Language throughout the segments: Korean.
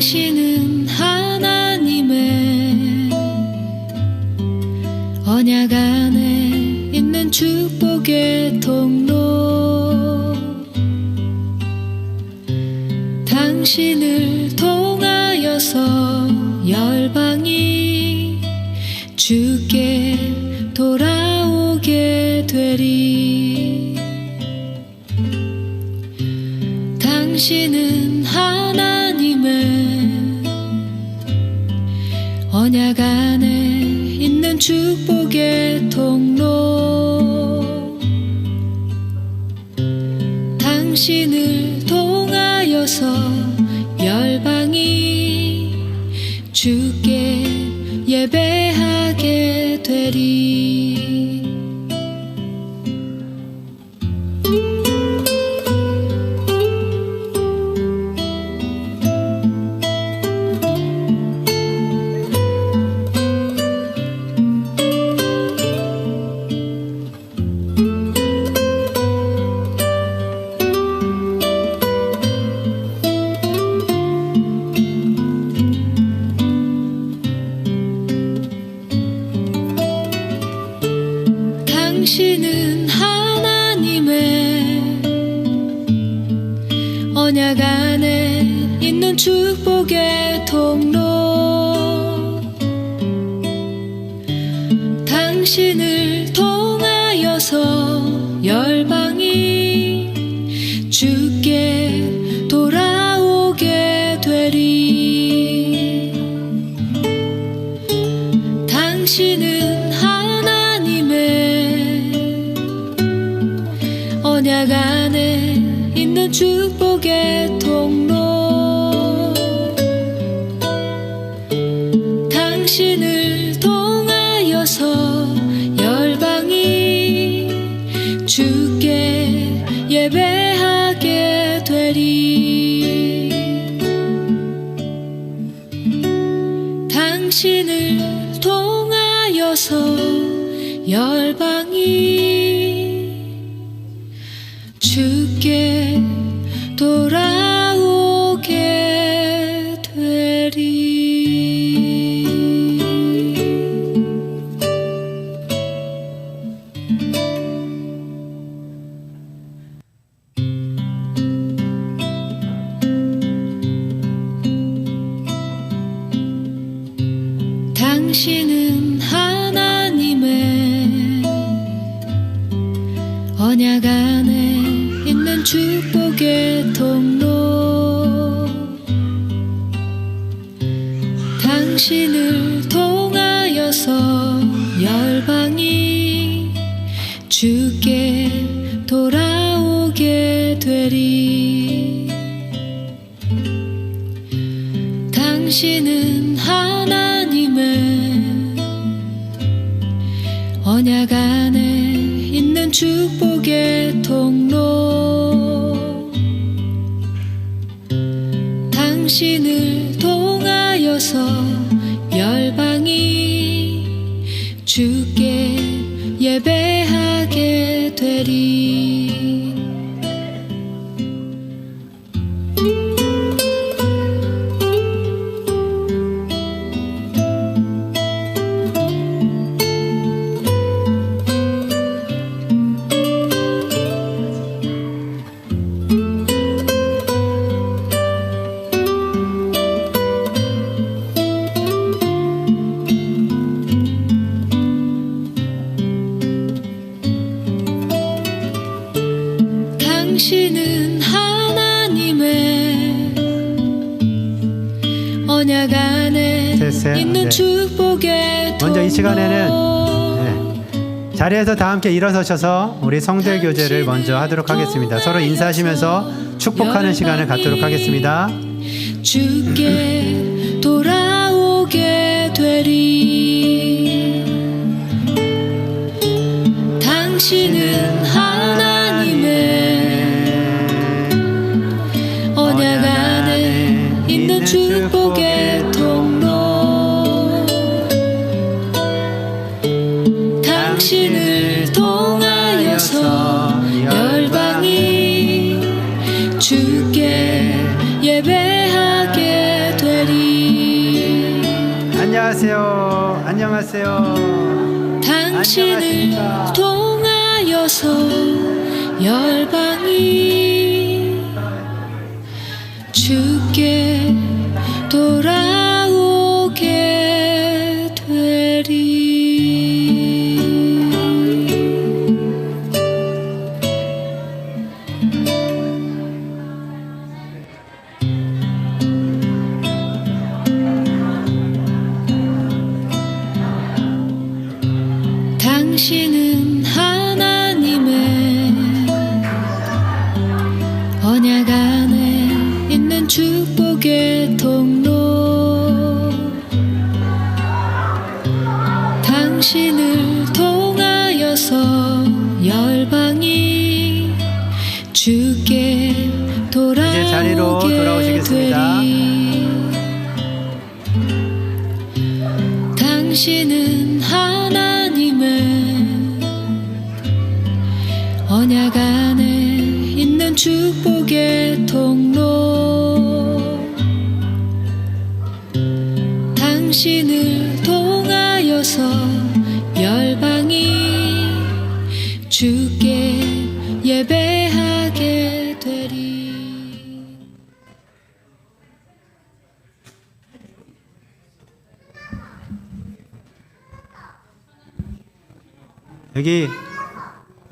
당신은 하나님의 언약 안에 있는 축복의 통로. 당신을 통하여서 열방이 주께 돌아오게 되리. 당신은 하나님의 언약 안에 있는 축복의 통로. 당신을 통하여서 열방이 주께 예배하게 되리. 당신은 하나님의 언약 안에 있는 축복의 통로. 당신을 통하여서 열방이 주께 돌아오게 되리. 당신은 언약 안에 있는 축복의 통로. 당신을 통하여서 열방이 주께 예배하게 되리. 당신을 통하여서 열방이 주께 돌아오게 되리. 당신은 하나님의 언약 안에 있는 축복의 통로. 당신을 통하여서 열방이 주께 돌아오게 되리. 당신은 하나님의 언약 안에 있는 축복의 통로. 당신을 통하여서 열방이 주께 예배하게 되리. 당신은 하나님의 언약 안에 있는 축복의 통로. 먼저 이 시간에는 자리에서 다 함께 일어서셔서 우리 성대 교제를 먼저 하도록 하겠습니다. 서로 인사하시면서 축복하는 시간을 갖도록 하겠습니다. 주께 돌아오게 되리. 당신은 하나님의 언약 안에 있는 축복의 통로. 당신을 통하여서 열방이 주께 예배하게 되 안녕하세요. 안녕하세요. 당신을 안녕하십니까. 통하여서 열방이 주께 돌아오게 되리. 당신은 하나님의 언약 안에 있는 축복의 통로. 당신을 통하여서 열방이 주께 이제 자리로 돌아오게 돌아오시겠습니다. 되리. 당신은 하나님의 언약 안에 있는 축복의 통로. 당신을 통하여서 열방이 주께 예배하게 되리. 여기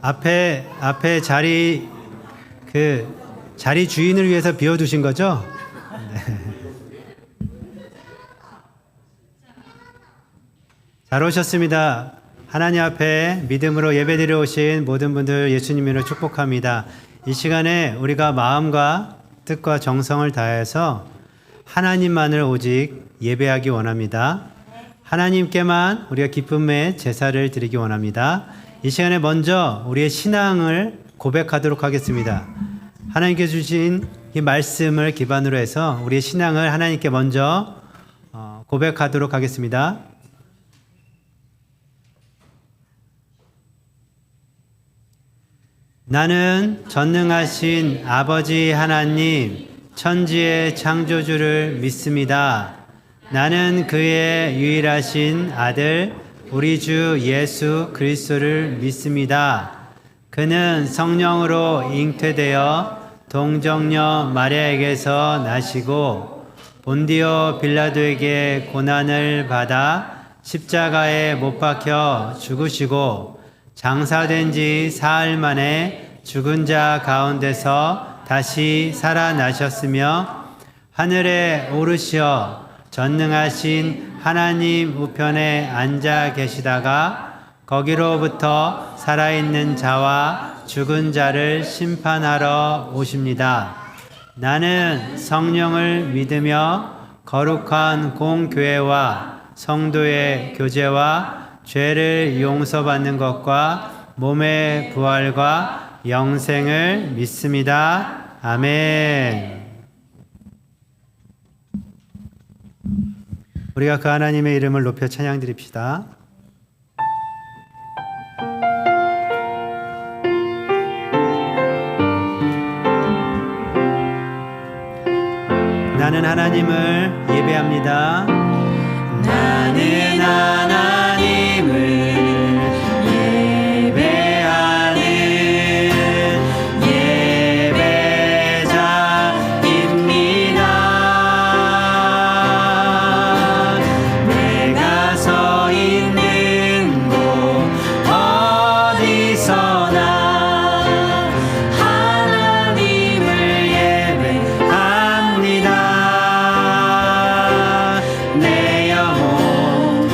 앞에 자리 주인을 위해서 비워두신 거죠? 네. 잘 오셨습니다. 하나님 앞에 믿음으로 예배드려 오신 모든 분들 예수님으로 축복합니다. 이 시간에 우리가 마음과 뜻과 정성을 다해서 하나님만을 오직 예배하기 원합니다. 하나님께만 우리가 기쁨의 제사를 드리기 원합니다. 이 시간에 먼저 우리의 신앙을 고백하도록 하겠습니다. 하나님께 주신 이 말씀을 기반으로 해서 우리의 신앙을 하나님께 먼저 고백하도록 하겠습니다. 나는 전능하신 아버지 하나님, 천지의 창조주를 믿습니다. 나는 그의 유일하신 아들 우리 주 예수 그리스도를 믿습니다. 그는 성령으로 잉태되어 동정녀 마리아에게서 나시고 본디오 빌라도에게 고난을 받아 십자가에 못 박혀 죽으시고 장사된 지 사흘 만에 죽은 자 가운데서 다시 살아나셨으며 하늘에 오르시어 전능하신 하나님 우편에 앉아 계시다가 거기로부터 살아있는 자와 죽은 자를 심판하러 오십니다. 나는 성령을 믿으며 거룩한 공교회와 성도의 교제와 죄를 용서받는 것과 몸의 부활과 영생을 믿습니다. 아멘. 우리가 그 하나님의 이름을 높여 찬양드립시다. 나는 하나님을 예배합니다. 나는 하나님을 예배하는 예배자입니다. 내가 서 있는 곳 어디서나 하나님을 예배합니다. 내 영혼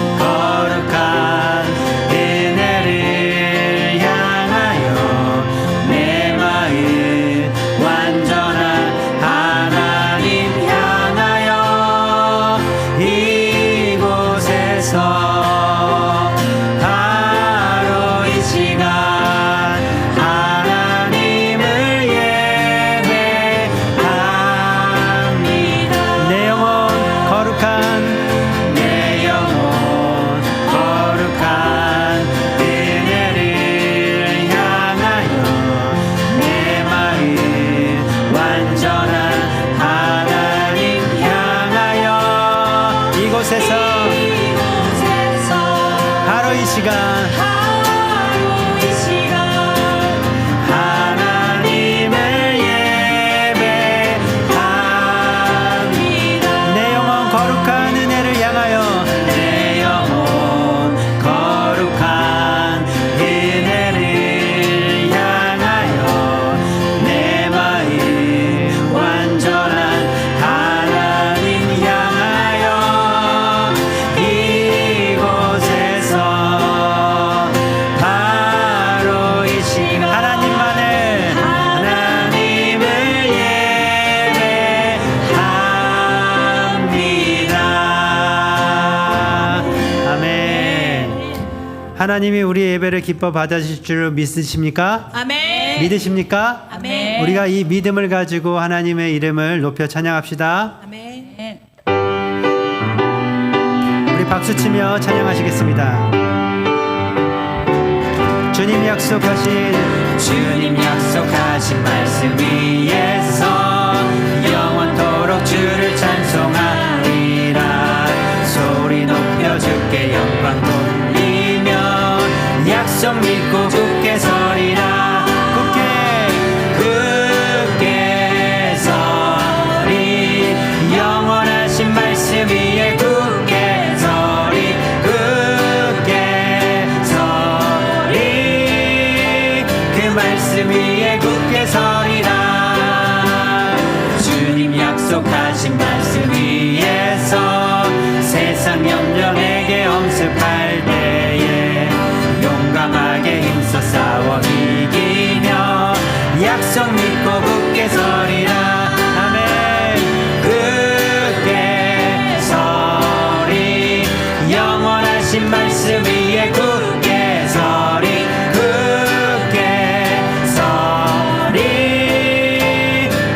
하나님이 우리 예배를 기뻐 받아주실 줄 믿으십니까? 아멘. 믿으십니까? 아멘. 우리가 이 믿음을 가지고 하나님의 이름을 높여 찬양합시다. 아멘. 우리 박수치며 찬양하시겠습니다. 주님 약속하신 말씀 위에서 영원토록 주를 찬송하리라. 소리 높여 주께 영광 돌리며 약속 믿고 굳게 서리라. 굳게 서리. 영원하신 말씀 위에 굳게 서리. 굳게 서리. 그 말씀 위에 굳게 서리라. 주님 약속하신 말씀 위에서 세상 염려에게 엄습할 때에 용감하게 힘써 싸워 이기며 약속 믿고 굳게 서리라. 아멘. 굳게 서리. 영원하신 말씀 위에 굳게 서리. 굳게 서리.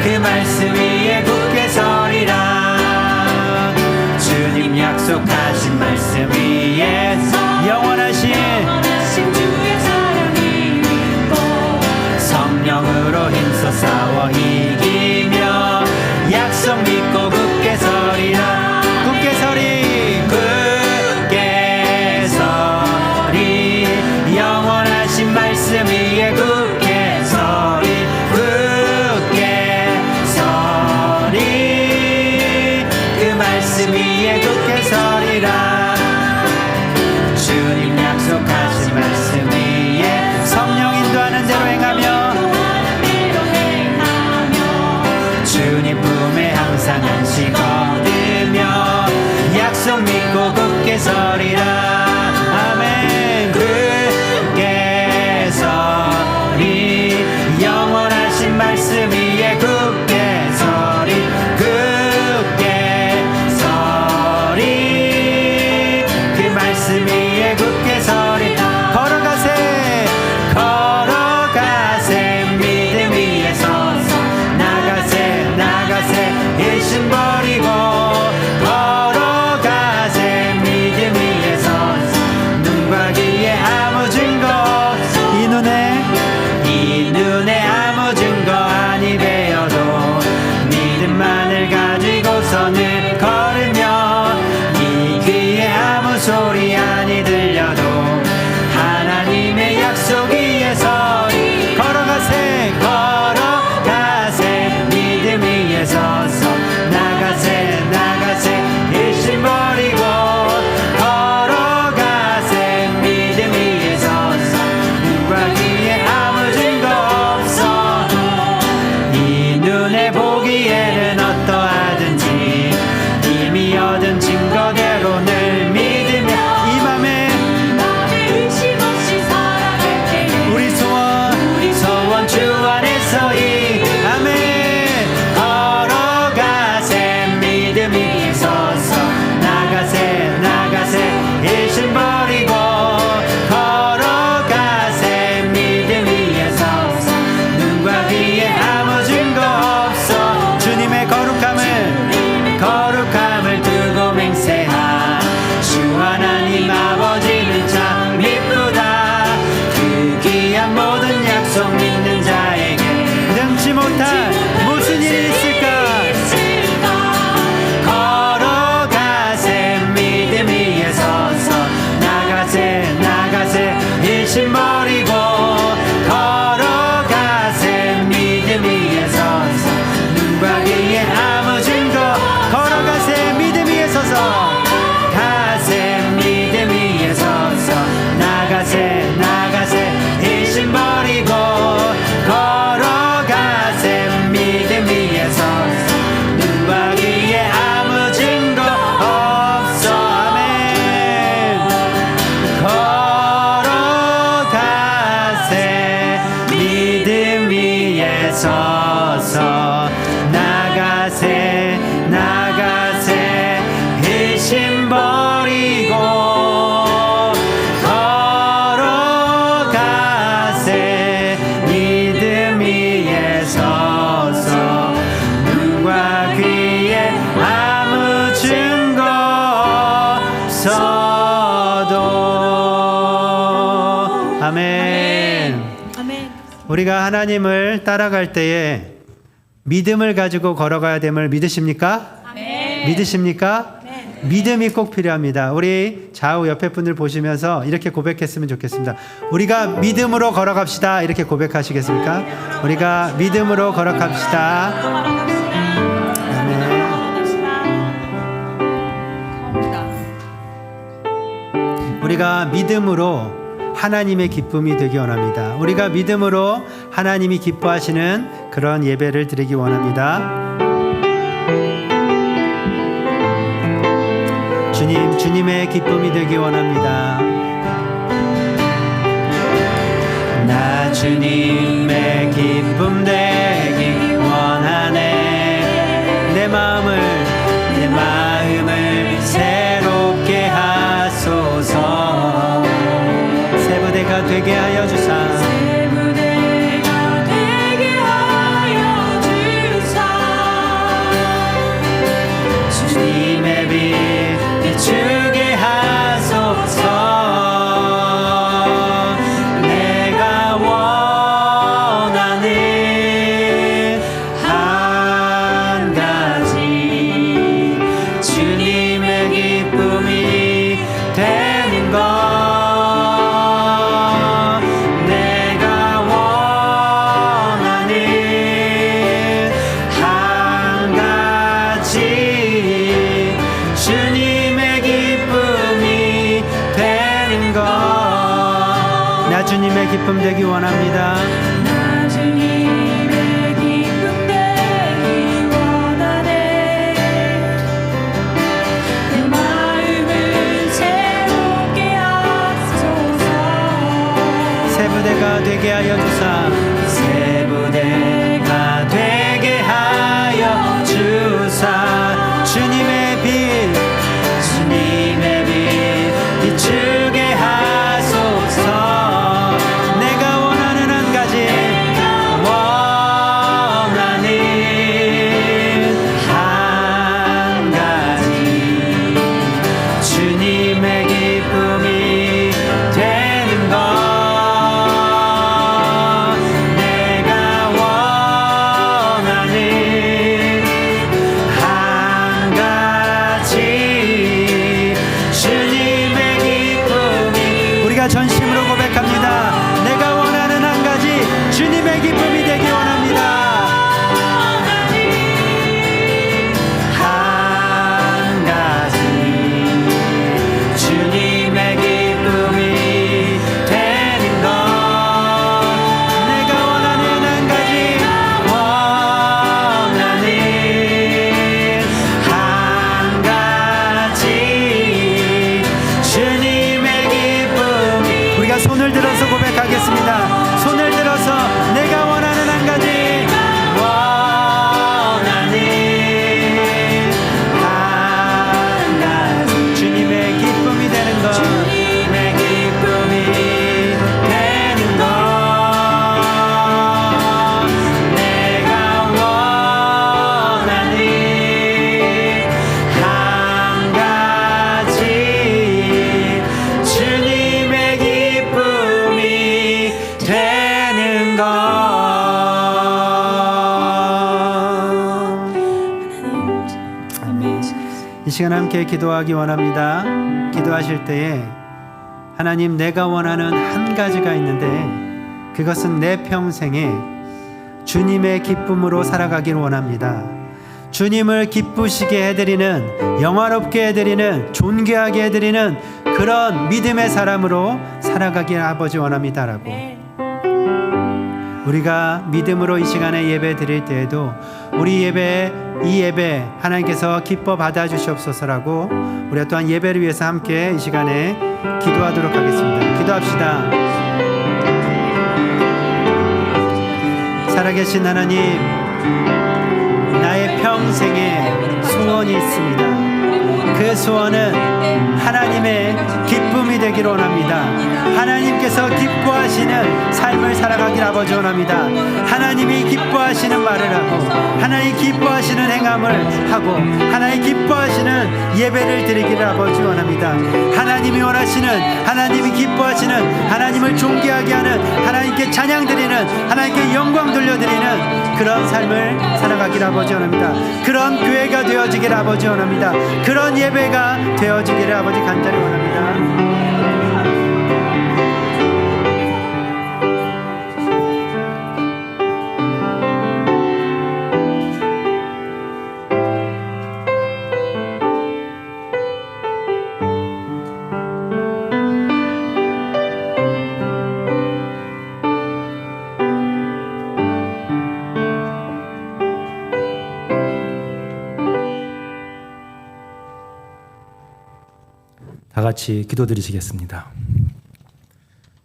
그 말씀 위에 굳게 서리라. 주님 약속하신 말씀 위에서 영원하신 주의 사랑이 믿고 성령으로 힘써 싸워 이기며 약속 믿고 굳게 서리라. 굳게 서리. 굳게 서리. 영원하신 말씀 위에 굳게 서리. 굳게 서리. 그 말씀 위에 굳게 서리라. 주님 약속하신 말씀 위에 성령 인도하는 대로 행하며 주님 품에 항상 안식 얻으며 약속 믿고 굳게 서리라. 아멘. 굳게 서리. 영원하신 말씀 위에 굳게 서리. 굳게 서리. 그 말씀 위에 굳게 서리. 걸어가세 걸어가세 믿음 위에 서서 나가세 나가세 일심 버리고 걸어가세 믿음 위에 서서 눈과 귀에 아무 증거 이 눈에 아무 증거 아니 되어도 믿음만을 가지고서는 걸으며 이 귀에 아무 소리 아니 들려도 하나님의 약속 위에 서리. 걸어가세 걸어가세 믿음 위에 서서 나가세 나가세 일심 버리고 걸어가세 믿음 위에 서서 눈과 귀에 아무 증거 없어. 이 눈에 보기에는 어떠하든지 이미 얻은 증거대로 늘 믿으며 이 맘에 의심 없이 살아갈게. 우리 소원 주 안에서이. 아멘. 걸어가세 믿음 위에 서서 나가세 나가세 일심 버리고 걸어가세 믿음 위에 서서 눈과 귀에 아무 증거 없어. 주님의 거룩함을 두고 맹세하. 주 하나님 아버지는 참 미쁘다. 그 귀한 모든 약속 믿는 자에게 능치 못할 무슨 일이 있을까. 걸어가세 믿음 위에 서서 나가세 나가세 일심 버리고 걸어가세 믿음 위에 서서 눈과 귀에 아무 증거. 걸어가세 믿음 위에 서서 가세 믿음 위에 서서 나가세 나가세 일심 버리고 걸어가세 믿음 위에 서서 눈과 귀에 아무 증거 없어. 아멘. 걸어가세 믿음 위에 서서 나가세 나가세 일심 버리고 걸어가세 우리가 하나님을 따라갈 때에 믿음을 가지고 걸어가야 됨을 믿으십니까? 믿으십니까? 믿음이 꼭 필요합니다. 우리 좌우 옆에 분들 보시면서 이렇게 고백했으면 좋겠습니다. 우리가 믿음으로 걸어갑시다. 이렇게 고백하시겠습니까? 우리가 믿음으로 걸어갑시다. 아멘. 우리가 믿음으로 하나님의 기쁨이 되기 원합니다. 우리가 믿음으로 하나님이 기뻐하시는 그런 예배를 드리기 원합니다. 주님의 기쁨이 되기 원합니다. 나 주님의 기쁨 되기 원하네. 내 마음을 새롭게 하소서. 새 부대가 되게 하여 주사. 주님의 빛 비추게 하소서. 내가 원하는 한 가지 주님의 기쁨이 되는 것. 내가 원하는 한 가지 주님의 기쁨이 되는 것. 나 주님의 기쁨 되기 원합니다. 나 주님의 기쁨 되기 원하네. 내 마음을 새롭게 하소서. 새 부대가 되게 하여 주사. 새 부대가 되게 하여 주사. 주님의 빛 비추게 하소서. 내가 원하는 한 가지 한 가지 주님의 기쁨이 되는 것. 내가 원하는 한 가지 주님의 기쁨이. 우리가 전심으로 고백합니다. 내가 원하는 한 가지 주님의 기쁨이 되기 원합니다. 한 가지 주님의 기쁨이 되는 것. 내가 원하는 한 가지 한 가지 주님의 기쁨이. 우리가 손을 들어서 고백하겠습니다. 손을 들어서 내가 원하는 한 가지 한 가지 주님의 기쁨이 되는 것. 주님의 기쁨이 되는 것. 내가 원하는 한 가지 주님의 기쁨이 되는 것. 이 시간 함께 기도하기 원합니다. 기도하실 때에 하나님, 내가 원하는 한 가지가 있는데 그것은 내 평생에 주님의 기쁨으로 살아가기를 원합니다. 주님을 기쁘시게 해드리는, 영화롭게 해드리는, 존귀하게 해드리는 그런 믿음의 사람으로 살아가기를 아버지 원합니다라고. 우리가 믿음으로 이 시간에 예배 드릴 때에도 우리 이 예배 하나님께서 기뻐 받아주시옵소서라고 우리가 또한 예배를 위해서 함께 이 시간에 기도하도록 하겠습니다. 기도합시다. 살아계신 하나님, 나의 평생에 소원이 있습니다. 그 소원은 하나님의 기쁨이 되기를 원합니다. 하나님께서 기뻐하시는 삶을 살아가길 아버지 원합니다. 하나님이 기뻐하시는 말을 하고 하나님 기뻐하시는 행함을 하고 하나님 기뻐하시는 예배를 드리기를 아버지 원합니다. 하나님이 원하시는, 하나님이 기뻐하시는, 하나님을 존귀하게 하는, 하나님께 찬양 드리는, 하나님께 영광 돌려드리는 그런 삶을 살아가길 아버지 원합니다. 그런 교회가 되어지길 아버지 원합니다. 그런 예배가 되어지기를 아버지 간절히 원합니다. 다 같이 기도드리시겠습니다.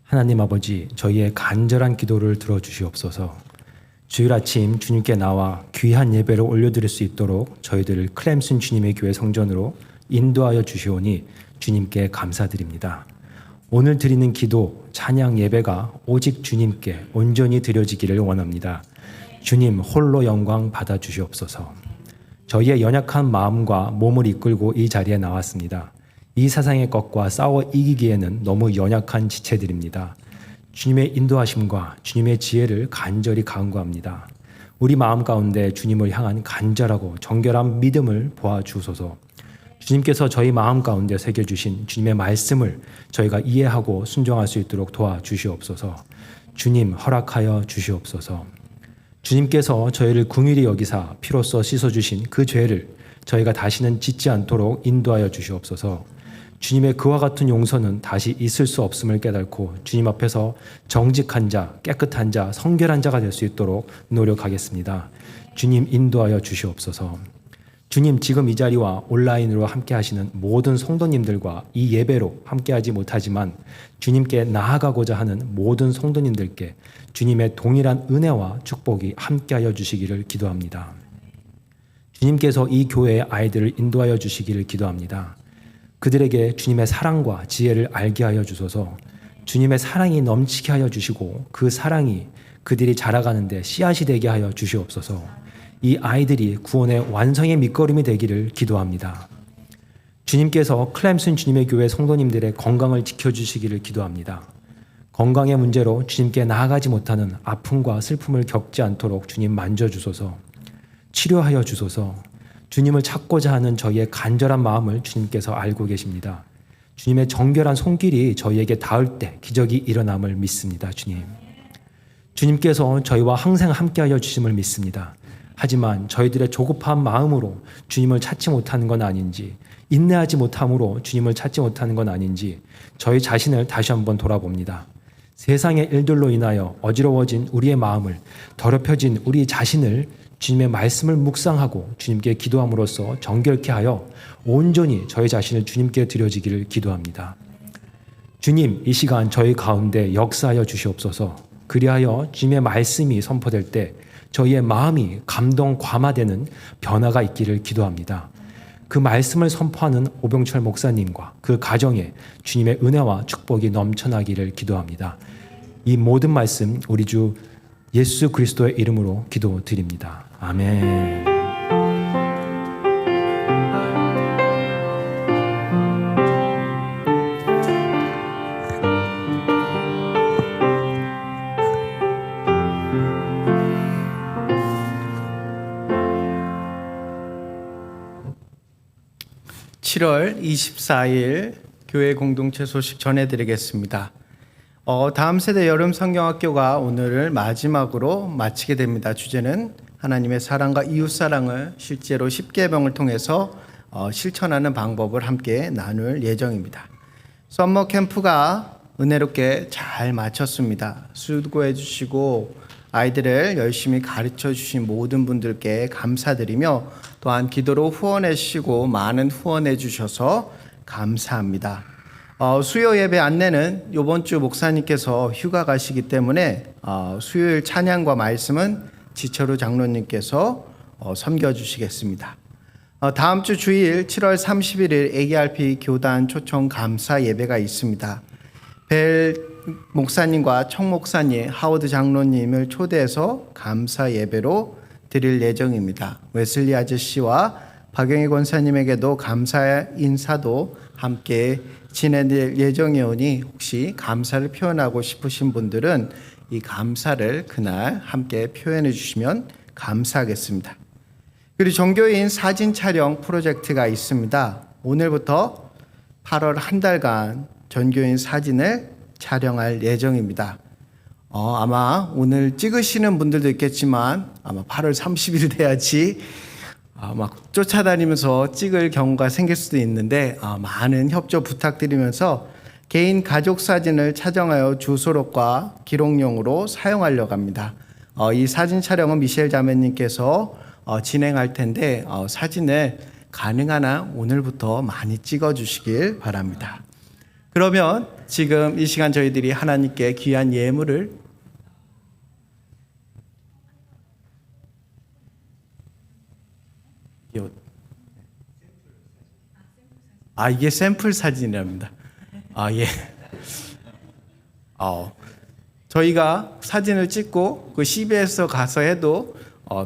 하나님 아버지, 저희의 간절한 기도를 들어주시옵소서. 주일 아침 주님께 나와 귀한 예배를 올려드릴 수 있도록 저희들을 클램슨 주님의 교회 성전으로 인도하여 주시오니 주님께 감사드립니다. 오늘 드리는 기도, 찬양 예배가 오직 주님께 온전히 드려지기를 원합니다. 주님 홀로 영광 받아주시옵소서. 저희의 연약한 마음과 몸을 이끌고 이 자리에 나왔습니다. 이 세상의 것과 싸워 이기기에는 너무 연약한 지체들입니다. 주님의 인도하심과 주님의 지혜를 간절히 간구합니다. 우리 마음 가운데 주님을 향한 간절하고 정결한 믿음을 보아주소서. 주님께서 저희 마음 가운데 새겨주신 주님의 말씀을 저희가 이해하고 순종할 수 있도록 도와주시옵소서. 주님 허락하여 주시옵소서. 주님께서 저희를 긍휼히 여기사 피로써 씻어주신 그 죄를 저희가 다시는 짓지 않도록 인도하여 주시옵소서. 주님의 그와 같은 용서는 다시 있을 수 없음을 깨닫고 주님 앞에서 정직한 자, 깨끗한 자, 성결한 자가 될 수 있도록 노력하겠습니다. 주님 인도하여 주시옵소서. 주님 지금 이 자리와 온라인으로 함께 하시는 모든 성도님들과 이 예배로 함께하지 못하지만 주님께 나아가고자 하는 모든 성도님들께 주님의 동일한 은혜와 축복이 함께하여 주시기를 기도합니다. 주님께서 이 교회의 아이들을 인도하여 주시기를 기도합니다. 그들에게 주님의 사랑과 지혜를 알게 하여 주소서. 주님의 사랑이 넘치게 하여 주시고 그 사랑이 그들이 자라가는데 씨앗이 되게 하여 주시옵소서. 이 아이들이 구원의 완성의 밑거름이 되기를 기도합니다. 주님께서 클램슨 주님의 교회 성도님들의 건강을 지켜주시기를 기도합니다. 건강의 문제로 주님께 나아가지 못하는 아픔과 슬픔을 겪지 않도록 주님 만져주소서. 치료하여 주소서. 주님을 찾고자 하는 저희의 간절한 마음을 주님께서 알고 계십니다. 주님의 정결한 손길이 저희에게 닿을 때 기적이 일어남을 믿습니다. 주님께서 저희와 항상 함께하여 주심을 믿습니다. 하지만 저희들의 조급한 마음으로 주님을 찾지 못하는 건 아닌지, 인내하지 못함으로 주님을 찾지 못하는 건 아닌지 저희 자신을 다시 한번 돌아봅니다. 세상의 일들로 인하여 어지러워진 우리의 마음을, 더럽혀진 우리 자신을 주님의 말씀을 묵상하고 주님께 기도함으로써 정결케 하여 온전히 저희 자신을 주님께 드려지기를 기도합니다. 주님, 이 시간 저희 가운데 역사하여 주시옵소서. 그리하여 주님의 말씀이 선포될 때 저희의 마음이 감동 과마되는 변화가 있기를 기도합니다. 그 말씀을 선포하는 오병철 목사님과 그 가정에 주님의 은혜와 축복이 넘쳐나기를 기도합니다. 이 모든 말씀 우리 주 예수 그리스도의 이름으로 기도드립니다. 아멘. (7월 24일) 교회 공동체 소식 전해드리겠습니다. 다음 세대 여름 성경학교가 오늘을 마지막으로 마치게 됩니다. 주제는 하나님의 사랑과 이웃사랑을 실제로 10계명을 통해서 실천하는 방법을 함께 나눌 예정입니다. 썸머 캠프가 은혜롭게 잘 마쳤습니다. 수고해 주시고 아이들을 열심히 가르쳐 주신 모든 분들께 감사드리며 또한 기도로 후원해 주시고 많은 후원해 주셔서 감사합니다. 수요 예배 안내는 이번 주 목사님께서 휴가 가시기 때문에 수요일 찬양과 말씀은 지철우 장로님께서 섬겨주시겠습니다. 다음 주 주일 7월 31일 ARP 교단 초청 감사 예배가 있습니다. 벨 목사님과 청 목사님, 하워드 장로님을 초대해서 감사 예배로 드릴 예정입니다. 웨슬리 아저씨와 박영희 권사님에게도 감사 인사도 함께 지내드릴 예정이오니 혹시 감사를 표현하고 싶으신 분들은 이 감사를 그날 함께 표현해 주시면 감사하겠습니다. 그리고 종교인 사진 촬영 프로젝트가 있습니다. 오늘부터 8월 한 달간 전교인 사진을 촬영할 예정입니다. 아마 오늘 찍으시는 분들도 있겠지만 아마 8월 30일 돼야지 막 쫓아다니면서 찍을 경우가 생길 수도 있는데 많은 협조 부탁드리면서 개인 가족 사진을 촬영하여 주소록과 기록용으로 사용하려고 합니다. 이 사진 촬영은 미셸 자매님께서 진행할 텐데 사진을 가능한 한 오늘부터 많이 찍어 주시길 바랍니다. 그러면 지금 이 시간 저희들이 하나님께 귀한 예물을 이게 샘플 사진이랍니다. 예. 저희가 사진을 찍고 그 CBS 가서 해도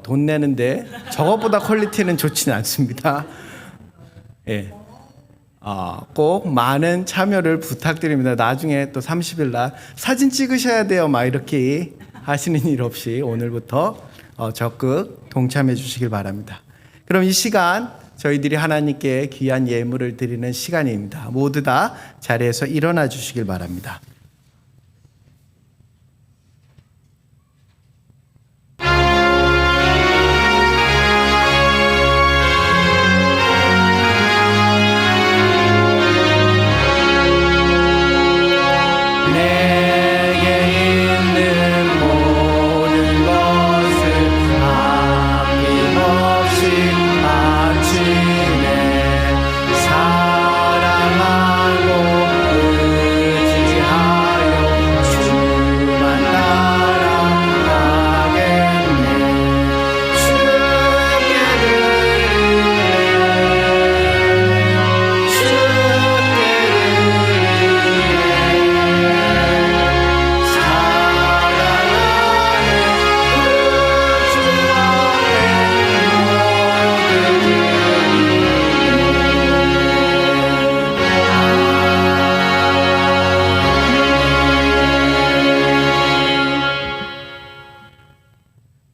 돈 내는데 저것보다 퀄리티는 좋지는 않습니다. 예. 꼭 많은 참여를 부탁드립니다. 나중에 또 30일 날 사진 찍으셔야 돼요. 막 이렇게 하시는 일 없이 오늘부터 적극 동참해 주시길 바랍니다. 그럼 이 시간 저희들이 하나님께 귀한 예물을 드리는 시간입니다. 모두 다 자리에서 일어나 주시길 바랍니다.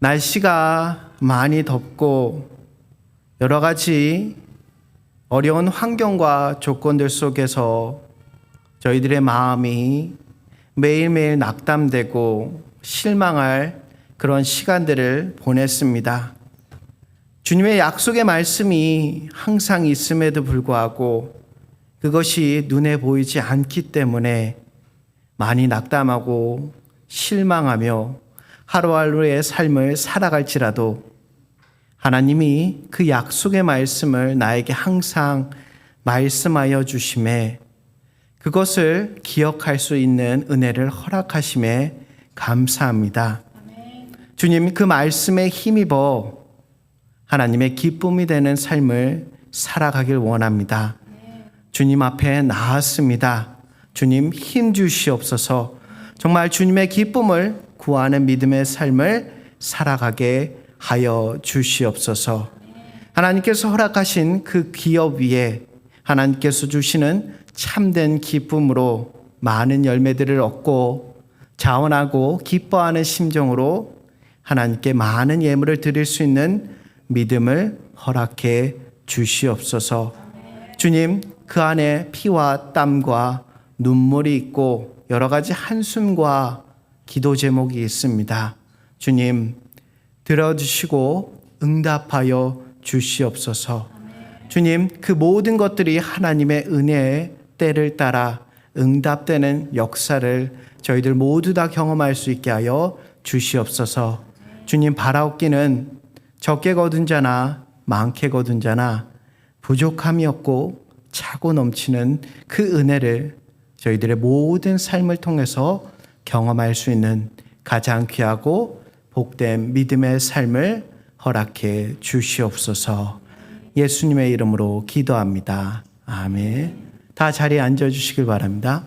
날씨가 많이 덥고 여러 가지 어려운 환경과 조건들 속에서 저희들의 마음이 매일매일 낙담되고 실망할 그런 시간들을 보냈습니다. 주님의 약속의 말씀이 항상 있음에도 불구하고 그것이 눈에 보이지 않기 때문에 많이 낙담하고 실망하며 하루하루의 삶을 살아갈지라도 하나님이 그 약속의 말씀을 나에게 항상 말씀하여 주심에 그것을 기억할 수 있는 은혜를 허락하심에 감사합니다. 주님, 그 말씀에 힘입어 하나님의 기쁨이 되는 삶을 살아가길 원합니다. 주님 앞에 나았습니다. 주님 힘 주시옵소서. 정말 주님의 기쁨을 구하는 믿음의 삶을 살아가게 하여 주시옵소서. 하나님께서 허락하신 그 기업 위에 하나님께서 주시는 참된 기쁨으로 많은 열매들을 얻고 자원하고 기뻐하는 심정으로 하나님께 많은 예물을 드릴 수 있는 믿음을 허락해 주시옵소서. 주님, 그 안에 피와 땀과 눈물이 있고 여러 가지 한숨과 기도 제목이 있습니다. 주님, 들어주시고 응답하여 주시옵소서. 주님, 그 모든 것들이 하나님의 은혜의 때를 따라 응답되는 역사를 저희들 모두 다 경험할 수 있게 하여 주시옵소서. 주님, 바라옵기는 적게 거둔 자나 많게 거둔 자나 부족함이 없고 차고 넘치는 그 은혜를 저희들의 모든 삶을 통해서 경험할 수 있는 가장 귀하고 복된 믿음의 삶을 허락해 주시옵소서. 예수님의 이름으로 기도합니다. 아멘. 다 자리에 앉아주시길 바랍니다.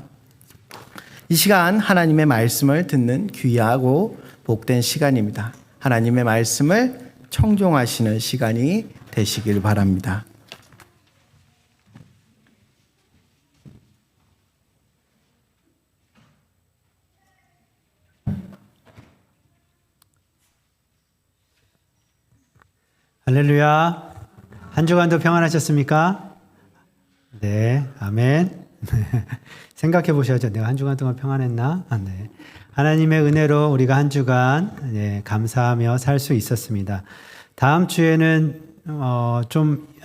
이 시간 하나님의 말씀을 듣는 귀하고 복된 시간입니다. 하나님의 말씀을 청종하시는 시간이 되시길 바랍니다. 할렐루야. 한 주간도 평안하셨습니까? 네, 아멘. 생각해 보셔야죠. 내가 한 주간 동안 평안했나? 네. 하나님의 은혜로 우리가 한 주간 감사하며 살 수 있었습니다. 다음 주에는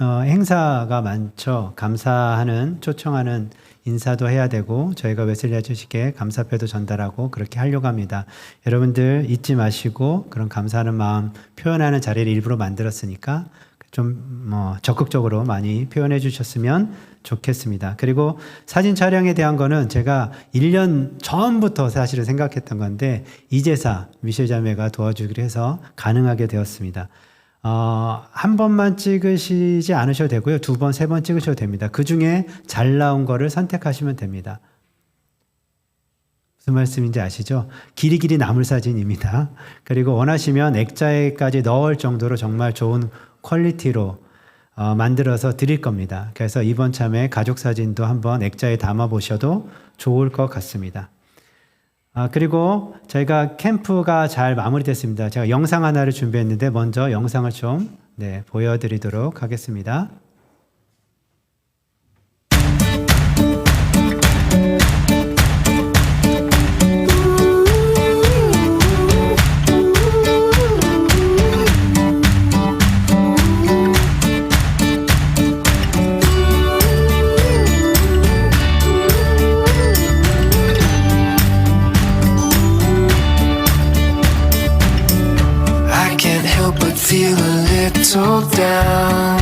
행사가 많죠. 감사하는, 초청하는 인사도 해야 되고 저희가 웨슬리 아저씨께 감사패도 전달하고 그렇게 하려고 합니다. 여러분들 잊지 마시고 그런 감사하는 마음 표현하는 자리를 일부러 만들었으니까 좀 적극적으로 많이 표현해 주셨으면 좋겠습니다. 그리고 사진 촬영에 대한 거는 제가 1년 전부터 사실은 생각했던 건데 이제사 미셸 자매가 도와주기로 해서 가능하게 되었습니다. 한 번만 찍으시지 않으셔도 되고요. 2번, 3번 찍으셔도 됩니다. 그 중에 잘 나온 거를 선택하시면 됩니다. 무슨 말씀인지 아시죠? 길이길이 남을 사진입니다. 그리고 원하시면 액자에까지 넣을 정도로 정말 좋은 퀄리티로 만들어서 드릴 겁니다. 그래서 이번 참에 가족 사진도 한번 액자에 담아 보셔도 좋을 것 같습니다. 그리고 저희가 캠프가 잘 마무리됐습니다. 제가 영상 하나를 준비했는데 먼저 영상을 좀 보여드리도록 하겠습니다. Feel a little down,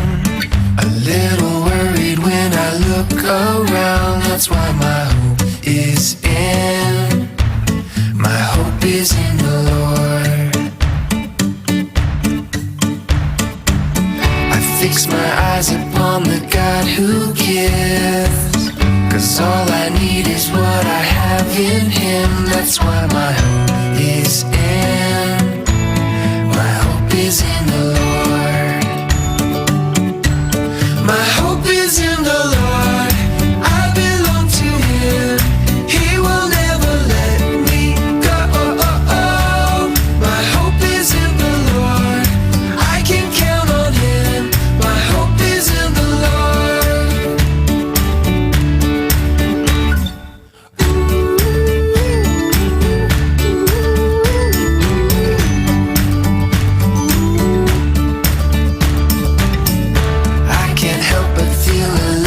a little worried when I look around. That's why my hope is in the Lord. I fix my eyes upon the God who gives, 'cause all I need is what I have in Him. That's why my hope is in the Lord. My hope is in the Lord. I belong to Him. He will never let me go. My hope is in the Lord. I can count on Him. My hope is in the Lord. I can't help but feel a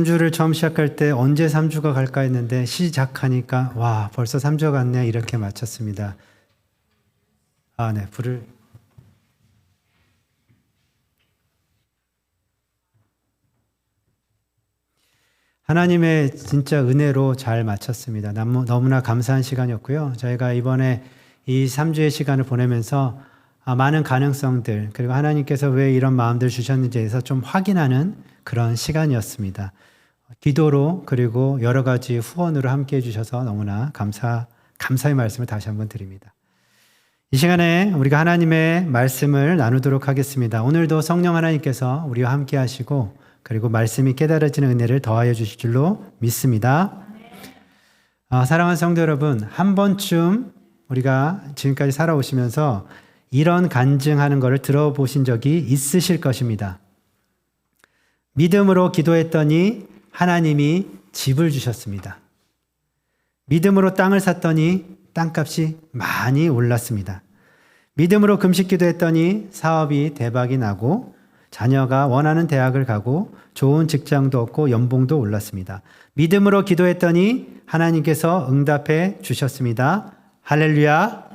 3주를 처음 시작할 때 언제 3주가 갈까 했는데 시작하니까 와, 벌써 3주가 갔네. 이렇게 마쳤습니다. 아, 네. 불을 하나님의 진짜 은혜로 잘 마쳤습니다. 너무나 감사한 시간이었고요. 저희가 이번에 이 3주의 시간을 보내면서 많은 가능성들, 그리고 하나님께서 왜 이런 마음들 주셨는지에 대해서 좀 확인하는 그런 시간이었습니다. 기도로 그리고 여러 가지 후원으로 함께 해주셔서 너무나 감사의 말씀을 다시 한번 드립니다. 이 시간에 우리가 하나님의 말씀을 나누도록 하겠습니다. 오늘도 성령 하나님께서 우리와 함께 하시고 그리고 말씀이 깨달아지는 은혜를 더하여 주실 줄로 믿습니다. 사랑하는 성도 여러분, 한 번쯤 우리가 지금까지 살아오시면서 이런 간증하는 것을 들어보신 적이 있으실 것입니다. 믿음으로 기도했더니 하나님이 집을 주셨습니다. 믿음으로 땅을 샀더니 땅값이 많이 올랐습니다. 믿음으로 금식 기도했더니 사업이 대박이 나고 자녀가 원하는 대학을 가고 좋은 직장도 얻고 연봉도 올랐습니다. 믿음으로 기도했더니 하나님께서 응답해 주셨습니다. 할렐루야.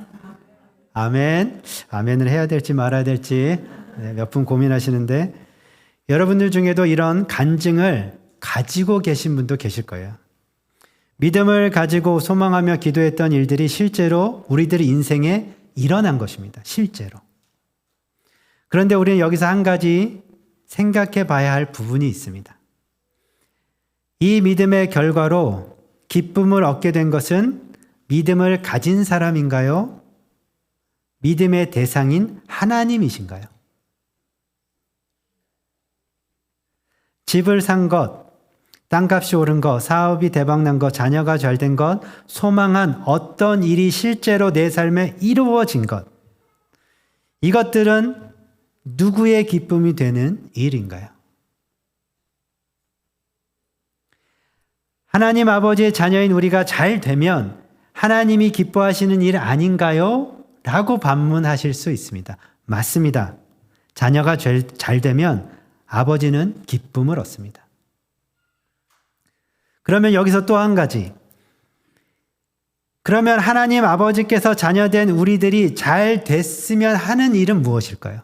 아멘. 아멘을 해야 될지 말아야 될지 몇 분 고민하시는데 여러분들 중에도 이런 간증을 가지고 계신 분도 계실 거예요. 믿음을 가지고 소망하며 기도했던 일들이 실제로 우리들의 인생에 일어난 것입니다. 실제로. 그런데 우리는 여기서 한 가지 생각해 봐야 할 부분이 있습니다. 이 믿음의 결과로 기쁨을 얻게 된 것은 믿음을 가진 사람인가요? 믿음의 대상인 하나님이신가요? 집을 산 것, 땅값이 오른 것, 사업이 대박난 것, 자녀가 잘된 것, 소망한 어떤 일이 실제로 내 삶에 이루어진 것, 이것들은 누구의 기쁨이 되는 일인가요? 하나님 아버지의 자녀인 우리가 잘 되면 하나님이 기뻐하시는 일 아닌가요? 라고 반문하실 수 있습니다. 맞습니다. 자녀가 잘 되면 아버지는 기쁨을 얻습니다. 그러면 여기서 또 한 가지. 그러면 하나님 아버지께서 자녀된 우리들이 잘 됐으면 하는 일은 무엇일까요?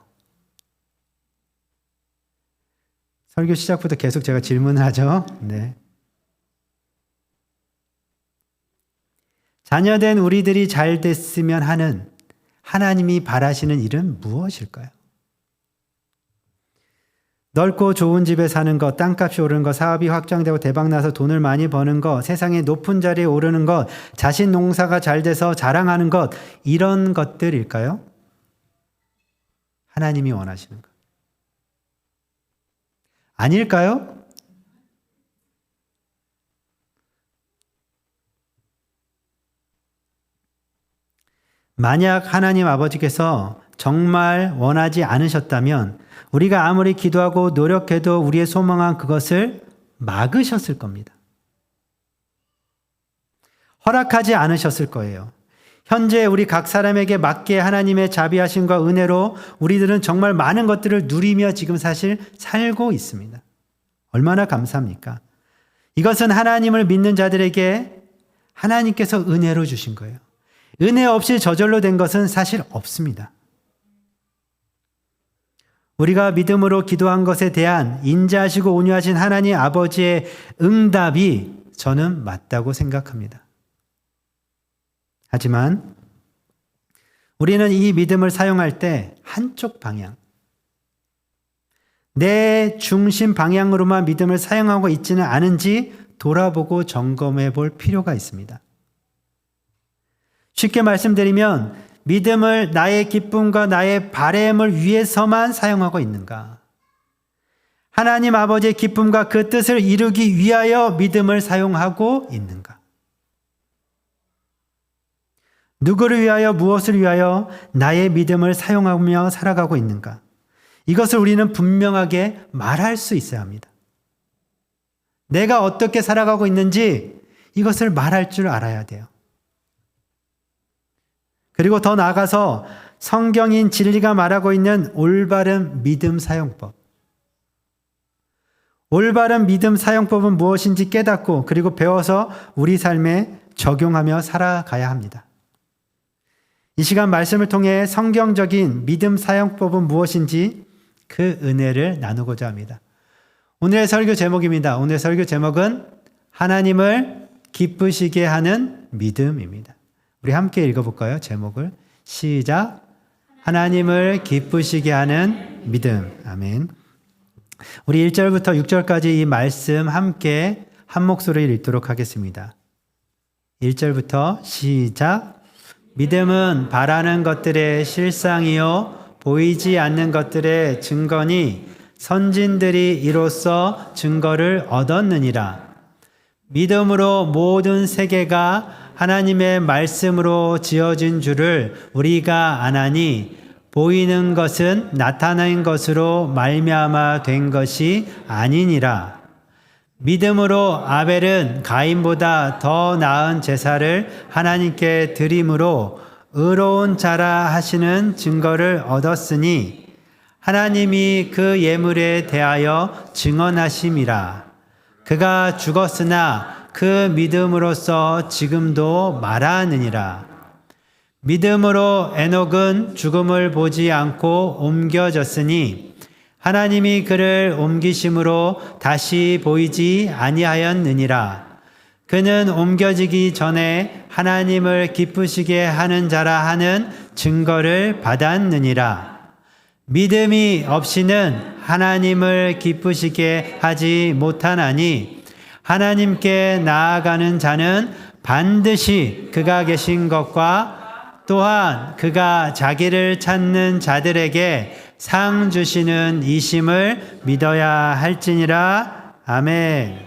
설교 시작부터 계속 제가 질문을 하죠. 네. 자녀된 우리들이 잘 됐으면 하는 하나님이 바라시는 일은 무엇일까요? 넓고 좋은 집에 사는 것, 땅값이 오르는 것, 사업이 확장되고 대박나서 돈을 많이 버는 것, 세상의 높은 자리에 오르는 것, 자신 농사가 잘 돼서 자랑하는 것, 이런 것들일까요? 하나님이 원하시는 것. 아닐까요? 만약 하나님 아버지께서 정말 원하지 않으셨다면 우리가 아무리 기도하고 노력해도 우리의 소망한 그것을 막으셨을 겁니다. 허락하지 않으셨을 거예요. 현재 우리 각 사람에게 맞게 하나님의 자비하심과 은혜로 우리들은 정말 많은 것들을 누리며 지금 사실 살고 있습니다. 얼마나 감사합니까? 이것은 하나님을 믿는 자들에게 하나님께서 은혜로 주신 거예요. 은혜 없이 저절로 된 것은 사실 없습니다. 우리가 믿음으로 기도한 것에 대한 인자하시고 온유하신 하나님 아버지의 응답이 저는 맞다고 생각합니다. 하지만 우리는 이 믿음을 사용할 때 한쪽 방향, 내 중심 방향으로만 믿음을 사용하고 있지는 않은지 돌아보고 점검해 볼 필요가 있습니다. 쉽게 말씀드리면 믿음을 나의 기쁨과 나의 바램을 위해서만 사용하고 있는가? 하나님 아버지의 기쁨과 그 뜻을 이루기 위하여 믿음을 사용하고 있는가? 누구를 위하여 무엇을 위하여 나의 믿음을 사용하며 살아가고 있는가? 이것을 우리는 분명하게 말할 수 있어야 합니다. 내가 어떻게 살아가고 있는지 이것을 말할 줄 알아야 돼요. 그리고 더 나아가서 성경인 진리가 말하고 있는 올바른 믿음 사용법. 올바른 믿음 사용법은 무엇인지 깨닫고 그리고 배워서 우리 삶에 적용하며 살아가야 합니다. 이 시간 말씀을 통해 성경적인 믿음 사용법은 무엇인지 그 은혜를 나누고자 합니다. 오늘의 설교 제목입니다. 오늘의 설교 제목은 하나님을 기쁘시게 하는 믿음입니다. 우리 함께 읽어볼까요? 제목을. 시작. 하나님을 기쁘시게 하는 믿음. 아멘. 우리 1절부터 6절까지 이 말씀 함께 한 목소리를 읽도록 하겠습니다. 1절부터 시작. 믿음은 바라는 것들의 실상이요 보이지 않는 것들의 증거니 선진들이 이로써 증거를 얻었느니라. 믿음으로 모든 세계가 하나님의 말씀으로 지어진 줄을 우리가 아나니 보이는 것은 나타난 것으로 말미암아 된 것이 아니니라. 믿음으로 아벨은 가인보다 더 나은 제사를 하나님께 드림으로 의로운 자라 하시는 증거를 얻었으니 하나님이 그 예물에 대하여 증언하심이라. 그가 죽었으나 그 믿음으로써 지금도 말하느니라. 믿음으로 에녹은 죽음을 보지 않고 옮겨졌으니 하나님이 그를 옮기심으로 다시 보이지 아니하였느니라. 그는 옮겨지기 전에 하나님을 기쁘시게 하는 자라 하는 증거를 받았느니라. 믿음이 없이는 하나님을 기쁘시게 하지 못하나니 하나님께 나아가는 자는 반드시 그가 계신 것과 또한 그가 자기를 찾는 자들에게 상 주시는 이심을 믿어야 할지니라. 아멘.